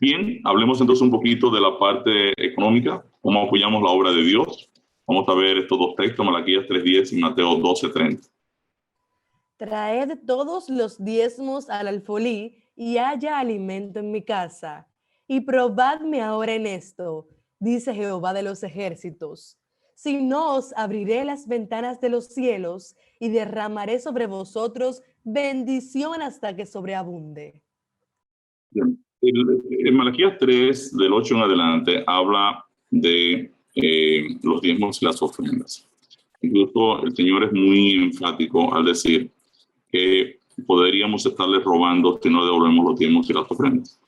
Bien, hablemos entonces un poquito de la parte económica, cómo apoyamos la obra de Dios. Vamos a ver estos 2 textos, Malaquías 3:10 y Mateo 12:30. Traed todos los diezmos al alfolí y haya alimento en mi casa. Y probadme ahora en esto, dice Jehová de los ejércitos. Si no, os abriré las ventanas de los cielos y derramaré sobre vosotros bendición hasta que sobreabunde. Bien. En Malaquías 3, del 8 en adelante, habla de los diezmos y las ofrendas. Incluso el Señor es muy enfático al decir que podríamos estarles robando si no devolvemos los diezmos y las ofrendas.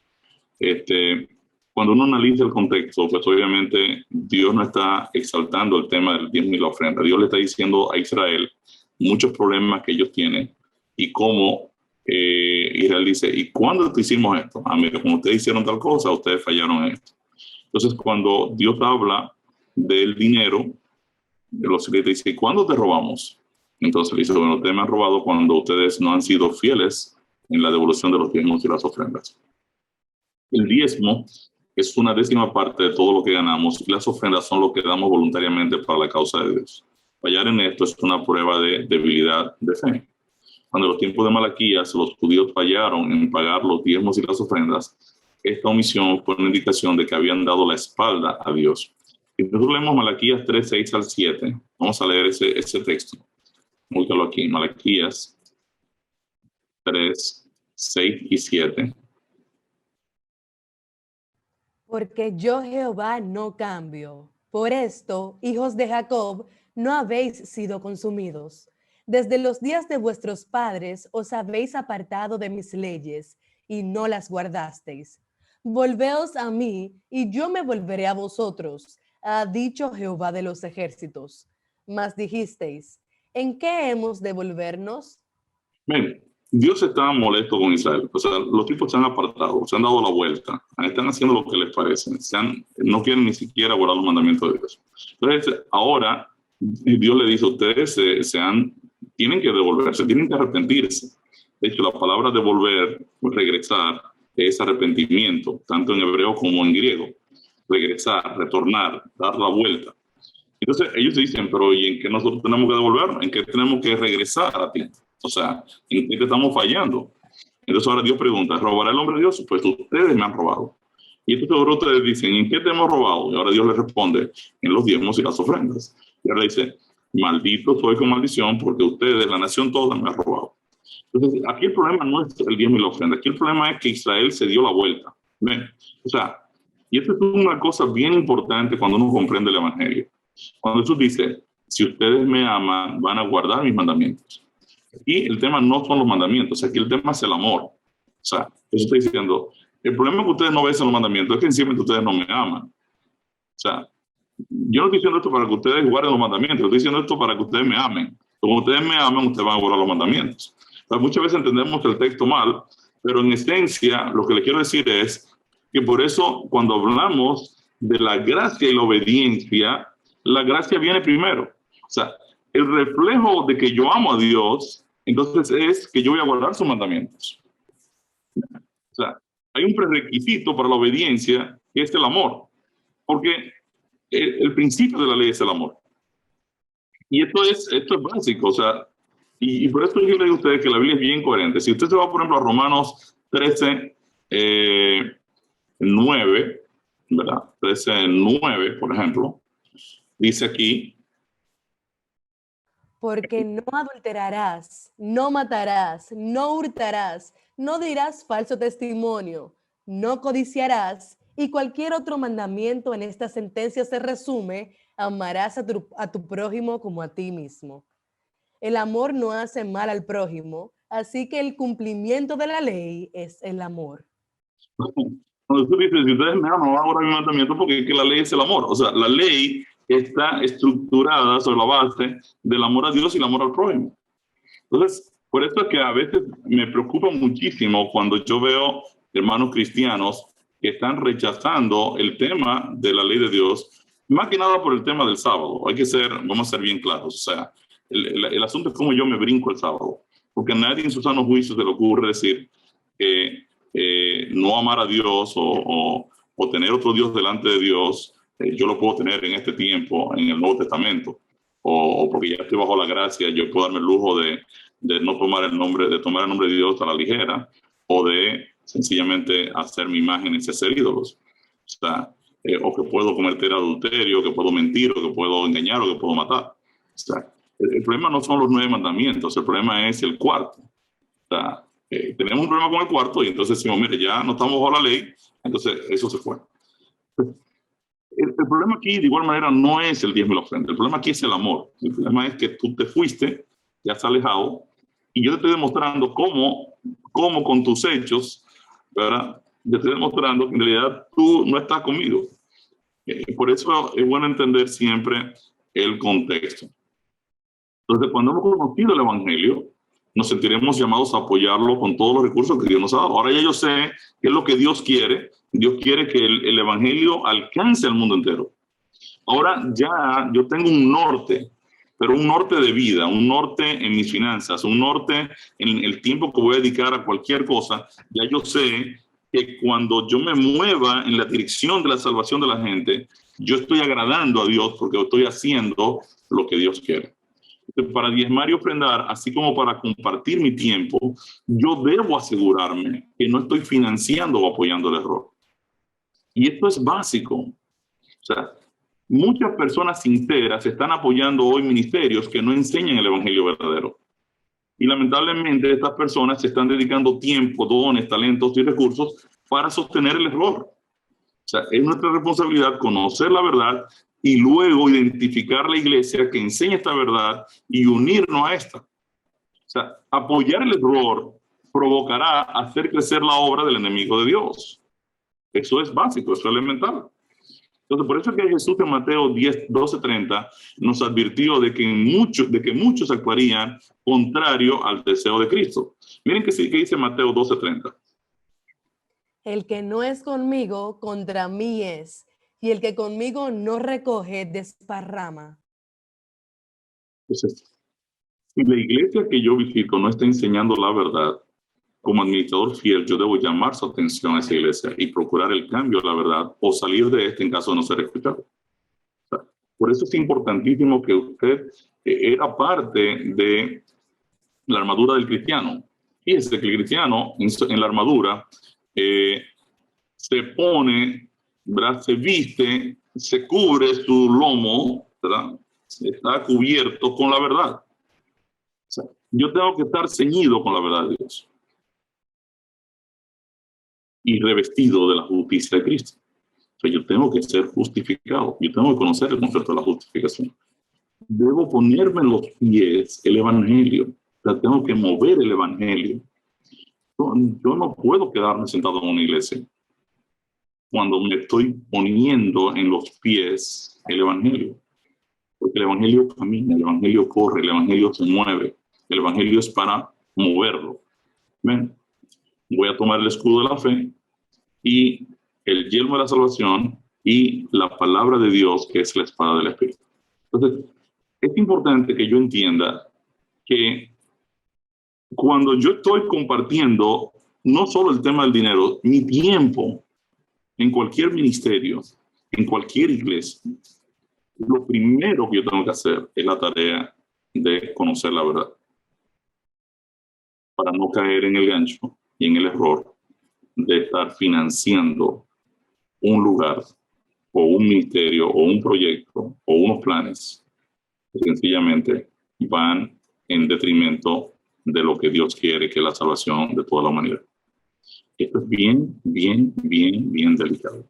Cuando uno analiza el contexto, pues obviamente Dios no está exaltando el tema del diezmo y la ofrenda. Dios le está diciendo a Israel muchos problemas que ellos tienen y cómo Israel dice: ¿y cuándo te hicimos esto? Ah, mira, como ustedes hicieron tal cosa, ustedes fallaron en esto. Entonces, cuando Dios habla del dinero, de los secretos, dice: ¿y cuándo te robamos? Entonces le dice: bueno, ustedes me han robado cuando ustedes no han sido fieles en la devolución de los diezmos y las ofrendas. El diezmo es una 10ª parte de todo lo que ganamos y las ofrendas son lo que damos voluntariamente para la causa de Dios. Fallar en esto es una prueba de debilidad de fe. Cuando en los tiempos de Malaquías los judíos fallaron en pagar los diezmos y las ofrendas, esta omisión fue una indicación de que habían dado la espalda a Dios. Si nosotros leemos Malaquías 3, 6 al 7, vamos a leer ese texto. Búscalo aquí, Malaquías 3, 6 y 7. Porque yo Jehová no cambio. Por esto, hijos de Jacob, no habéis sido consumidos. Desde los días de vuestros padres os habéis apartado de mis leyes y no las guardasteis. Volveos a mí y yo me volveré a vosotros, ha dicho Jehová de los ejércitos. Mas dijisteis, ¿en qué hemos de volvernos? Ven, Dios está molesto con Israel. O sea, los tipos se han apartado, se han dado la vuelta, están haciendo lo que les parece. No quieren ni siquiera guardar los mandamientos de Dios. Entonces, ahora Dios le dice a ustedes, tienen que devolverse, tienen que arrepentirse. De hecho, la palabra devolver, regresar, es arrepentimiento, tanto en hebreo como en griego. Regresar, retornar, dar la vuelta. Entonces ellos dicen, pero ¿y en qué nosotros tenemos que devolvernos? ¿En qué tenemos que regresar a ti? O sea, ¿en qué te estamos fallando? Entonces ahora Dios pregunta, ¿robará el hombre de Dios? Pues ustedes me han robado. Y entonces ahora ustedes dicen, ¿en qué te hemos robado? Y ahora Dios les responde, en los diezmos y las ofrendas. Y ahora dice, maldito soy con maldición porque ustedes, la nación toda, me han robado. Entonces aquí el problema no es el diezmo y la ofrenda. Aquí el problema es que Israel se dio la vuelta. ¿Ven? O sea, y esto es una cosa bien importante cuando uno comprende el evangelio. Cuando Jesús dice, si ustedes me aman, van a guardar mis mandamientos. Y el tema no son los mandamientos, aquí el tema es el amor. O sea, Jesús está diciendo, el problema es que ustedes no obedecen los mandamientos, es que simplemente ustedes no me aman. O sea, yo no estoy diciendo esto para que ustedes guarden los mandamientos, estoy diciendo esto para que ustedes me amen. Como ustedes me aman, ustedes van a guardar los mandamientos. O sea, muchas veces entendemos el texto mal, pero en esencia lo que le quiero decir es que por eso cuando hablamos de la gracia y la obediencia, la gracia viene primero. O sea, el reflejo de que yo amo a Dios, entonces es que yo voy a guardar sus mandamientos. O sea, hay un prerequisito para la obediencia que es el amor. Porque el principio de la ley es el amor. Y esto es básico. O sea, y por eso yo le digo a ustedes que la Biblia es bien coherente. Si usted se va, por ejemplo, a Romanos 13, 9, ¿verdad? 13, 9, por ejemplo. Dice aquí, Porque no adulterarás, no matarás, no hurtarás, no dirás falso testimonio, no codiciarás, y cualquier otro mandamiento en esta sentencia se resume: amarás a tu prójimo como a ti mismo. El amor no hace mal al prójimo, así que el cumplimiento de la ley es el amor. cuando tú dices, si ustedes me aman, no van a guardar mi mandamiento porque es que la ley es el amor. O sea, la ley está estructurada sobre la base del amor a Dios y el amor al prójimo. Entonces, por eso es que a veces me preocupa muchísimo cuando yo veo hermanos cristianos que están rechazando el tema de la ley de Dios, más que nada por el tema del sábado. Vamos a ser bien claros. O sea, el asunto es cómo yo me brinco el sábado. Porque a nadie en su sano juicio se le ocurre decir que no amar a Dios o tener otro Dios delante de Dios, yo lo puedo tener en este tiempo, en el Nuevo Testamento. O porque ya estoy bajo la gracia, yo puedo darme el lujo de no tomar el nombre de Dios a la ligera, o de sencillamente hacer mi imagen y ser ídolos. O sea, o que puedo cometer adulterio, que puedo mentir, o que puedo engañar, o que puedo matar. O sea, el problema no son los 9 mandamientos, el problema es el cuarto. O sea, tenemos un problema con el cuarto y entonces decimos, mire, ya no estamos bajo la ley, entonces eso se fue. El problema aquí, de igual manera, no es el diezmo y la ofrenda. El problema aquí es el amor. El problema es que tú te fuiste, ya has alejado, y yo te estoy demostrando cómo con tus hechos, ¿verdad? Te estoy demostrando que en realidad tú no estás conmigo. Por eso es bueno entender siempre el contexto. Entonces, cuando hemos conocido el Evangelio, nos sentiremos llamados a apoyarlo con todos los recursos que Dios nos ha dado. Ahora ya yo sé qué es lo que Dios quiere. Dios quiere que el Evangelio alcance al mundo entero. Ahora ya yo tengo un norte, pero un norte de vida, un norte en mis finanzas, un norte en el tiempo que voy a dedicar a cualquier cosa. Ya yo sé que cuando yo me mueva en la dirección de la salvación de la gente, yo estoy agradando a Dios porque estoy haciendo lo que Dios quiere. Para diezmar y ofrendar, así como para compartir mi tiempo, yo debo asegurarme que no estoy financiando o apoyando el error. Y esto es básico. O sea, muchas personas sinceras están apoyando hoy ministerios que no enseñan el evangelio verdadero. Y lamentablemente estas personas se están dedicando tiempo, dones, talentos y recursos para sostener el error. O sea, es nuestra responsabilidad conocer la verdad y luego identificar la iglesia que enseña esta verdad y unirnos a esta. O sea, apoyar el error provocará hacer crecer la obra del enemigo de Dios. Eso es básico, eso es elemental. Entonces, por eso es que Jesús en Mateo 12:30 nos advirtió de que muchos actuarían contrario al deseo de Cristo. Miren que dice Mateo 12:30. El que no es conmigo, contra mí es, y el que conmigo no recoge, desparrama. Entonces, si la iglesia que yo visito no está enseñando la verdad, como administrador fiel, yo debo llamar su atención a esa iglesia y procurar el cambio a la verdad o salir de este en caso de no ser escuchado. O sea, por eso es importantísimo que usted era parte de la armadura del cristiano. Fíjese que el cristiano en la armadura se pone, ¿verdad? Se viste, se cubre su lomo, ¿verdad? Está cubierto con la verdad. O sea, yo tengo que estar ceñido con la verdad de Dios y revestido de la justicia de Cristo. O sea, yo tengo que ser justificado, yo tengo que conocer el concepto de la justificación. Debo ponerme en los pies el evangelio, o sea, tengo que mover el evangelio. Yo no puedo quedarme sentado en una iglesia cuando me estoy poniendo en los pies el evangelio, porque el evangelio camina, el evangelio corre, el evangelio se mueve, el evangelio es para moverlo. ¿Ven? Voy a tomar el escudo de la fe y el yelmo de la salvación y la palabra de Dios, que es la espada del Espíritu. Entonces, es importante que yo entienda que cuando yo estoy compartiendo no solo el tema del dinero, mi tiempo en cualquier ministerio, en cualquier iglesia, lo primero que yo tengo que hacer es la tarea de conocer la verdad, para no caer en el gancho y en el error de estar financiando un lugar o un ministerio o un proyecto o unos planes que sencillamente van en detrimento de lo que Dios quiere, que es la salvación de toda la humanidad. Esto es bien delicado.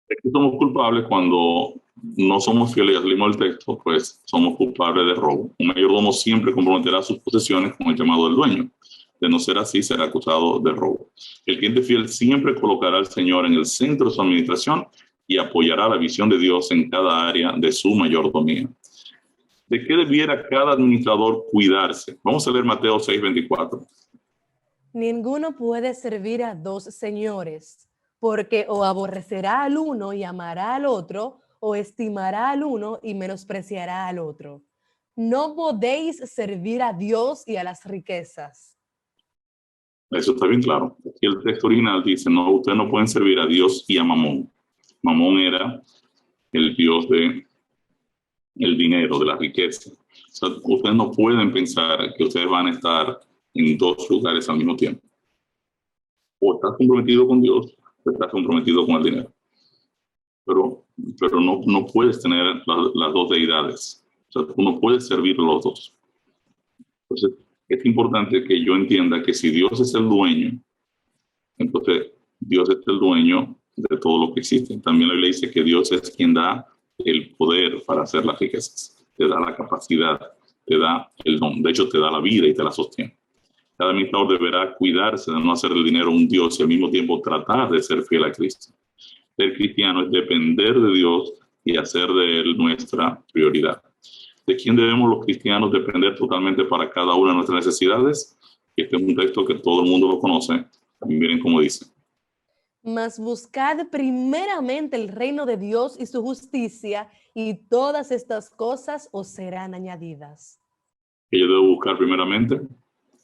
Es que somos culpables cuando no somos fieles y salimos del texto, pues somos culpables de robo. Un mayordomo siempre comprometerá sus posesiones con el llamado del dueño. De no ser así, será acusado de robo. El cliente fiel siempre colocará al Señor en el centro de su administración y apoyará la visión de Dios en cada área de su mayordomía. ¿De qué debiera cada administrador cuidarse? Vamos a leer Mateo 6:24. Ninguno puede servir a dos señores, porque o aborrecerá al uno y amará al otro, o estimará al uno y menospreciará al otro. No podéis servir a Dios y a las riquezas. Eso está bien claro. Aquí el texto original dice, no, ustedes no pueden servir a Dios y a Mamón. Mamón era el dios de el dinero, de la riqueza. O sea, ustedes no pueden pensar que ustedes van a estar en dos lugares al mismo tiempo. O estás comprometido con Dios, o estás comprometido con el dinero. Pero no puedes tener las dos deidades. O sea, tú no puedes servir a los dos. Entonces, es importante que yo entienda que si Dios es el dueño, entonces Dios es el dueño de todo lo que existe. También la Biblia dice que Dios es quien da el poder para hacer las riquezas. Te da la capacidad, te da el don. De hecho, te da la vida y te la sostiene. Cada administrador deberá cuidarse de no hacer del dinero un Dios y al mismo tiempo tratar de ser fiel a Cristo. Ser cristiano es depender de Dios y hacer de Él nuestra prioridad. ¿De quién debemos los cristianos depender totalmente para cada una de nuestras necesidades? Este es un texto que todo el mundo lo conoce. Miren cómo dice. Mas buscad primeramente el reino de Dios y su justicia, y todas estas cosas os serán añadidas. Que yo debo buscar primeramente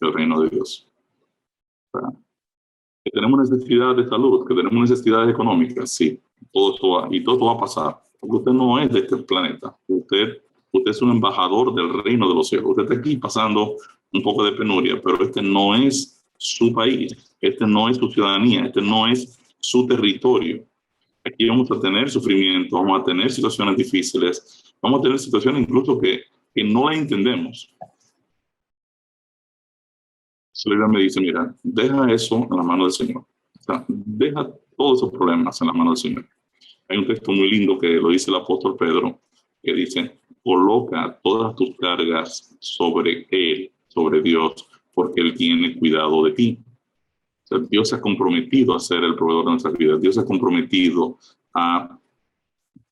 el reino de Dios. Que tenemos necesidades de salud, que tenemos necesidades económicas, sí. Todo esto va a pasar. Porque usted no es de este planeta. Usted es un embajador del reino de los cielos. Usted está aquí pasando un poco de penuria, pero este no es su país. Este no es su ciudadanía. Este no es su territorio. Aquí vamos a tener sufrimiento, vamos a tener situaciones difíciles, vamos a tener situaciones incluso que no la entendemos. La Biblia me dice, mira, deja eso en la mano del Señor. sea, deja todos esos problemas en la mano del Señor. Hay un texto muy lindo que lo dice el apóstol Pedro, que dice, coloca todas tus cargas sobre Él, sobre Dios, porque Él tiene cuidado de ti. O sea, Dios se ha comprometido a ser el proveedor de nuestras vidas. Dios se ha comprometido a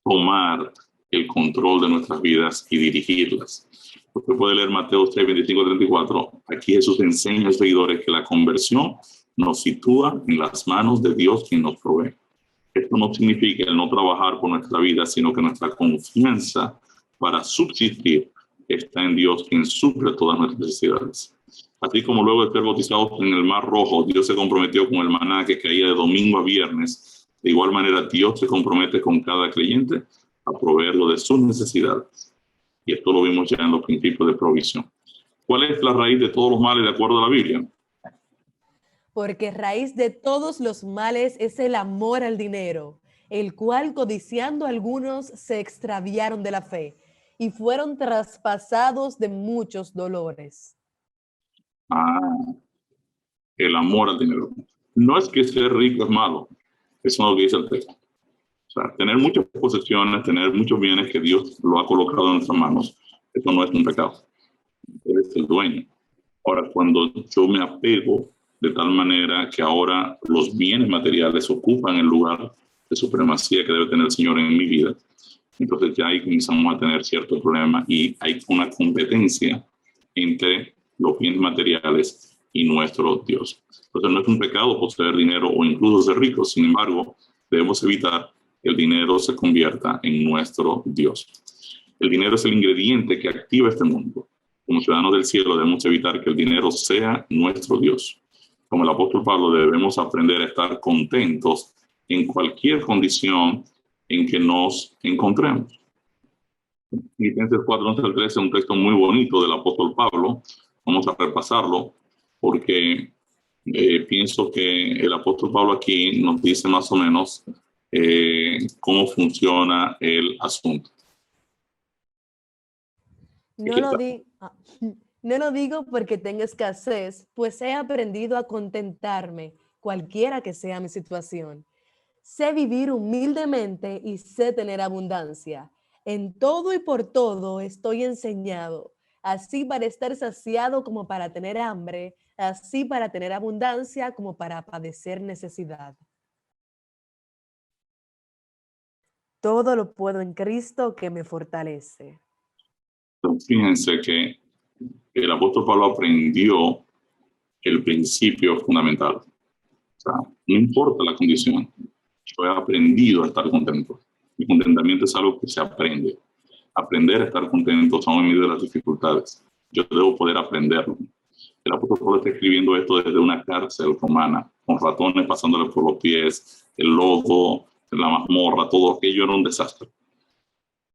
tomar el control de nuestras vidas y dirigirlas. Usted puede leer Mateo 6, 25, 34. Aquí Jesús enseña a los seguidores que la conversión nos sitúa en las manos de Dios quien nos provee. Esto no significa el no trabajar por nuestra vida, sino que nuestra confianza para subsistir está en Dios quien suple todas nuestras necesidades. Así como luego de ser bautizados en el Mar Rojo, Dios se comprometió con el maná que caía de domingo a viernes. De igual manera, Dios se compromete con cada creyente a proveerlo de sus necesidades. Y esto lo vimos ya en los principios de provisión. ¿Cuál es la raíz de todos los males de acuerdo a la Biblia? Porque raíz de todos los males es el amor al dinero, el cual codiciando algunos se extraviaron de la fe y fueron traspasados de muchos dolores. El amor al dinero. No es que ser rico es malo, eso no es lo que dice el texto. O sea, tener muchas posesiones, tener muchos bienes que Dios lo ha colocado en nuestras manos, eso no es un pecado. Él es el dueño. Ahora, cuando yo me apego de tal manera que ahora los bienes materiales ocupan el lugar de supremacía que debe tener el Señor en mi vida, entonces ya ahí comenzamos a tener cierto problema y hay una competencia entre los bienes materiales y nuestro Dios. Entonces no es un pecado poseer dinero o incluso ser rico, sin embargo, debemos evitar que el dinero se convierta en nuestro Dios. El dinero es el ingrediente que activa este mundo. Como ciudadanos del cielo debemos evitar que el dinero sea nuestro Dios. Como el apóstol Pablo, debemos aprender a estar contentos en cualquier condición en que nos encontremos. Filipenses 4, 11 al 13 es un texto muy bonito del apóstol Pablo. Vamos a repasarlo porque pienso que el apóstol Pablo aquí nos dice más o menos cómo funciona el asunto. No lo digo porque tenga escasez, pues he aprendido a contentarme, cualquiera que sea mi situación. Sé vivir humildemente y sé tener abundancia. En todo y por todo estoy enseñado, así para estar saciado como para tener hambre, así para tener abundancia como para padecer necesidad. Todo lo puedo en Cristo que me fortalece. Fíjense que el apóstol Pablo aprendió el principio fundamental. O sea, no importa la condición, yo he aprendido a estar contento. El contentamiento es algo que se aprende. Aprender a estar contento aún en medio de las dificultades. Yo debo poder aprenderlo. El apóstol Pablo está escribiendo esto desde una cárcel romana, con ratones pasándole por los pies, el lodo, la mazmorra, todo aquello era un desastre.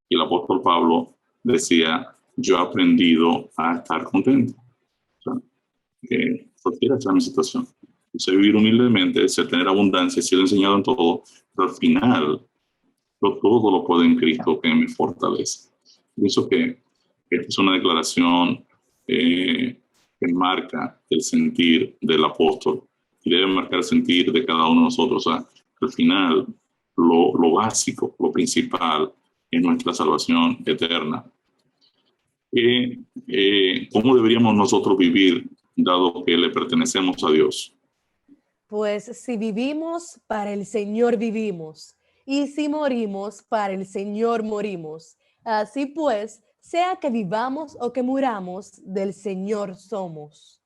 Y el apóstol Pablo decía, yo he aprendido a estar contento. O sea, que cualquiera sea mi situación. Sé vivir humildemente, sé tener abundancia, he sido enseñado en todo, pero al final yo todo lo puedo en Cristo que me fortalece. Pienso que esta es una declaración que marca el sentir del apóstol y debe marcar el sentir de cada uno de nosotros. O sea, al final, lo básico, lo principal es nuestra salvación eterna. ¿Cómo deberíamos nosotros vivir dado que le pertenecemos a Dios? Pues si vivimos, para el Señor vivimos, y si morimos, para el Señor morimos. Así pues, sea que vivamos o que muramos, del Señor somos.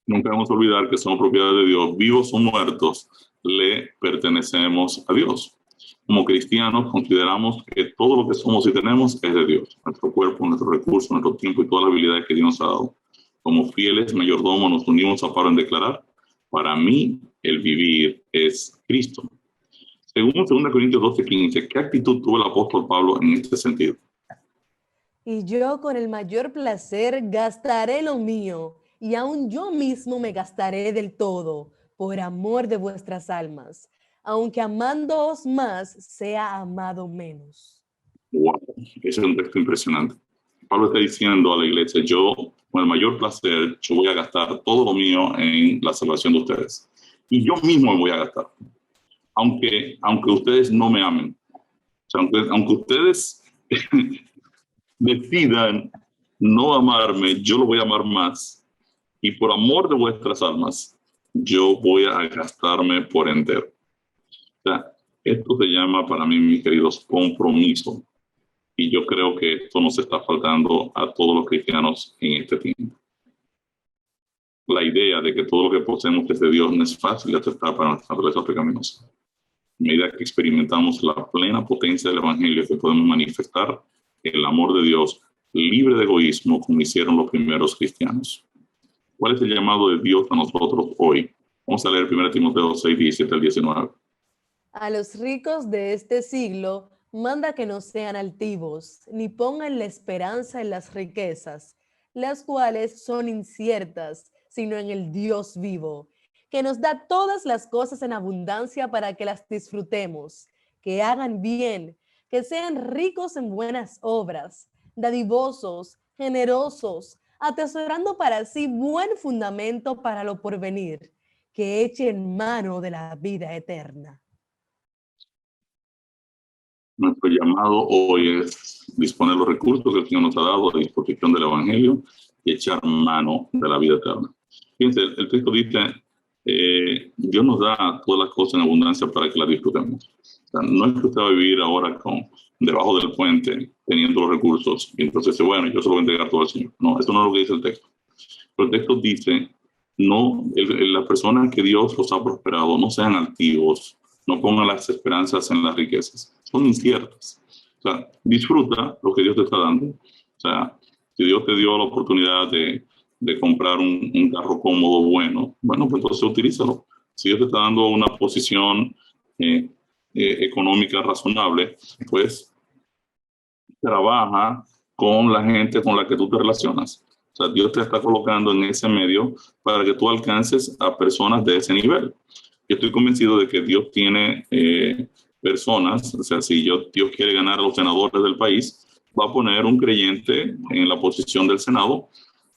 Nunca debemos olvidar que somos propiedad de Dios, vivos o muertos, le pertenecemos a Dios. Como cristianos consideramos que todo lo que somos y tenemos es de Dios, nuestro cuerpo, nuestros recursos, nuestro tiempo y todas las habilidades que Dios nos ha dado. Como fieles mayordomos nos unimos a Pablo en declarar, para mí el vivir es Cristo. Según 2 Corintios 12:15, ¿qué actitud tuvo el apóstol Pablo en este sentido? Y yo con el mayor placer gastaré lo mío, y aun yo mismo me gastaré del todo, por amor de vuestras almas, aunque amándoos más, sea amado menos. Wow, ese es un texto impresionante. Pablo está diciendo a la iglesia, yo con el mayor placer, yo voy a gastar todo lo mío en la salvación de ustedes. y yo mismo me voy a gastar. Aunque ustedes no me amen. O sea, aunque ustedes decidan no amarme, yo lo voy a amar más. Y por amor de vuestras almas, yo voy a gastarme por entero. O sea, esto se llama para mí, mis queridos, compromiso. Y yo creo que esto nos está faltando a todos los cristianos en este tiempo. La idea de que todo lo que poseemos es de Dios no es fácil de aceptar para nuestra naturaleza pecaminosa. A medida que experimentamos la plena potencia del Evangelio, que podemos manifestar el amor de Dios libre de egoísmo, como hicieron los primeros cristianos. ¿Cuál es el llamado de Dios a nosotros hoy? Vamos a leer 1 Timoteo 6, 17 al 19. A los ricos de este siglo manda que no sean altivos, ni pongan la esperanza en las riquezas, las cuales son inciertas, sino en el Dios vivo, que nos da todas las cosas en abundancia para que las disfrutemos, que hagan bien, que sean ricos en buenas obras, dadivosos, generosos, atesorando para sí buen fundamento para lo porvenir, que echen mano de la vida eterna. Nuestro llamado hoy es disponer los recursos que el Señor nos ha dado a disposición del Evangelio y echar mano de la vida eterna. Fíjense, el texto dice, Dios nos da todas las cosas en abundancia para que las disfrutemos. O sea, no es que usted va a vivir ahora debajo del puente, teniendo los recursos, y entonces dice, bueno, yo se lo voy a entregar todo al Señor. No, eso no es lo que dice el texto. Pero el texto dice, no, las personas que Dios los ha prosperado, no sean altivos, no pongan las esperanzas en las riquezas. Son inciertas. O sea, disfruta lo que Dios te está dando. O sea, si Dios te dio la oportunidad de comprar un carro cómodo, bueno, pues entonces utilízalo. Si Dios te está dando una posición económica razonable, pues trabaja con la gente con la que tú te relacionas. O sea, Dios te está colocando en ese medio para que tú alcances a personas de ese nivel. Yo estoy convencido de que Dios tiene personas, o sea, si Dios quiere ganar a los senadores del país, va a poner un creyente en la posición del Senado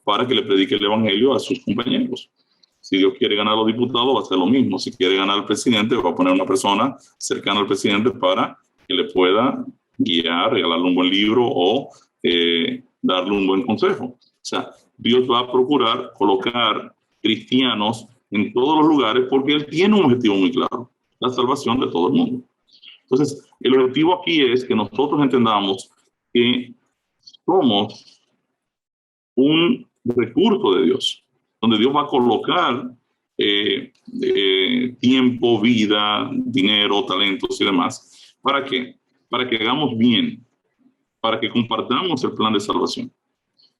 para que le predique el evangelio a sus compañeros. Si Dios quiere ganar a los diputados, va a hacer lo mismo. Si quiere ganar al presidente, va a poner una persona cercana al presidente para que le pueda guiar, regalarle un buen libro o darle un buen consejo. O sea, Dios va a procurar colocar cristianos en todos los lugares porque Él tiene un objetivo muy claro, la salvación de todo el mundo. Entonces, el objetivo aquí es que nosotros entendamos que somos un recurso de Dios, donde Dios va a colocar tiempo, vida, dinero, talentos y demás. ¿Para qué? Para que hagamos bien, para que compartamos el plan de salvación,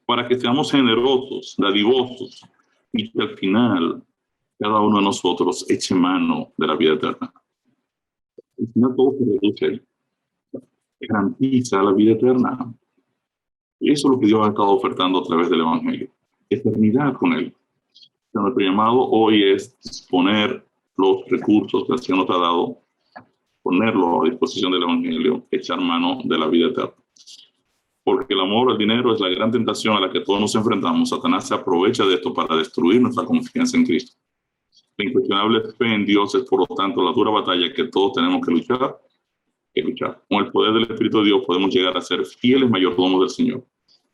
para que seamos generosos, dadivosos y que al final cada uno de nosotros eche mano de la vida eterna. Al final todo se reduce a Él. Garantiza la vida eterna. Y eso es lo que Dios ha estado ofertando a través del Evangelio. Eternidad con Él. Nuestro llamado hoy es disponer los recursos que el Señor nos ha dado, ponerlos a disposición del Evangelio, echar mano de la vida eterna. Porque el amor al dinero es la gran tentación a la que todos nos enfrentamos. Satanás se aprovecha de esto para destruir nuestra confianza en Cristo. La incuestionable fe en Dios es, por lo tanto, la dura batalla que todos tenemos que luchar. Con el poder del Espíritu de Dios podemos llegar a ser fieles mayordomos del Señor.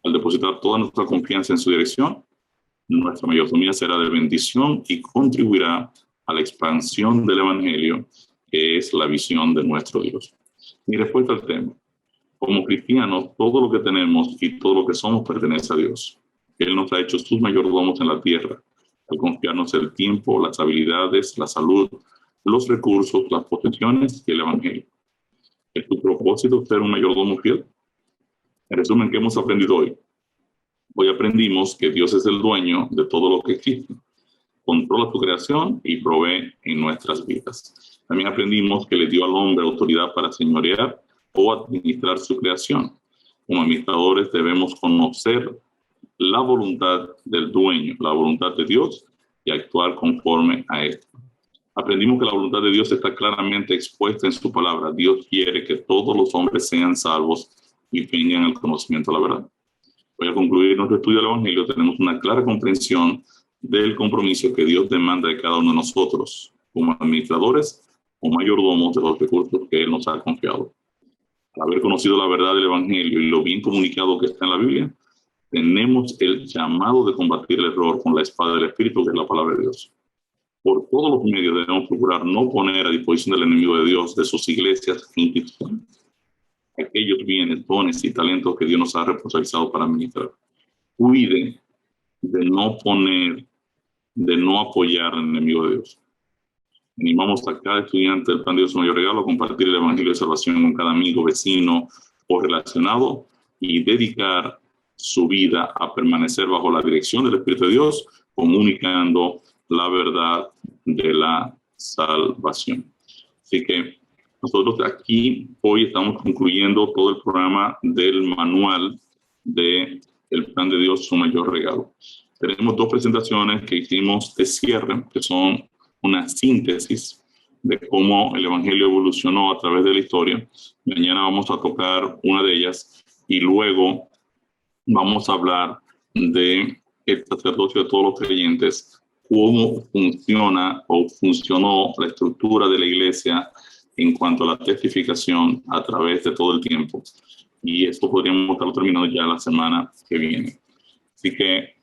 Al depositar toda nuestra confianza en su dirección, nuestra mayordomía será de bendición y contribuirá a la expansión del Evangelio, que es la visión de nuestro Dios. Mi respuesta al tema: como cristianos, todo lo que tenemos y todo lo que somos pertenece a Dios. Él nos ha hecho sus mayordomos en la tierra, al confiarnos el tiempo, las habilidades, la salud, los recursos, las posesiones y el Evangelio. ¿Es tu propósito ser un mayordomo fiel? En resumen, ¿qué hemos aprendido hoy? Hoy aprendimos que Dios es el dueño de todo lo que existe, controla su creación y provee en nuestras vidas. También aprendimos que le dio al hombre autoridad para señorear o administrar su creación. Como administradores debemos conocer la voluntad del dueño, la voluntad de Dios, y actuar conforme a esto. Aprendimos que la voluntad de Dios está claramente expuesta en su palabra. Dios quiere que todos los hombres sean salvos y tengan el conocimiento de la verdad. Voy a concluir nuestro estudio del Evangelio. Tenemos una clara comprensión del compromiso que Dios demanda de cada uno de nosotros como administradores o mayordomos de los recursos que Él nos ha confiado. Al haber conocido la verdad del Evangelio y lo bien comunicado que está en la Biblia, tenemos el llamado de combatir el error con la espada del Espíritu, que es la palabra de Dios. Por todos los medios debemos procurar no poner a disposición del enemigo de Dios, de sus iglesias e instituciones, aquellos bienes, dones y talentos que Dios nos ha responsabilizado para administrar. Cuide de no poner, de no apoyar al enemigo de Dios. Animamos a cada estudiante del Plan de Dios Su Mayor Regalo a compartir el Evangelio de Salvación con cada amigo, vecino o relacionado y dedicar su vida a permanecer bajo la dirección del Espíritu de Dios, comunicando la verdad de la salvación. Así que nosotros aquí hoy estamos concluyendo todo el programa del manual de el Plan de Dios Su Mayor Regalo. Tenemos 2 presentaciones que hicimos de cierre, que son una síntesis de cómo el Evangelio evolucionó a través de la historia. Mañana vamos a tocar una de ellas y luego vamos a hablar de el sacerdocio de todos los creyentes, cómo funciona o funcionó la estructura de la iglesia en cuanto a la testificación a través de todo el tiempo. Y esto podríamos estar terminando ya la semana que viene. Así que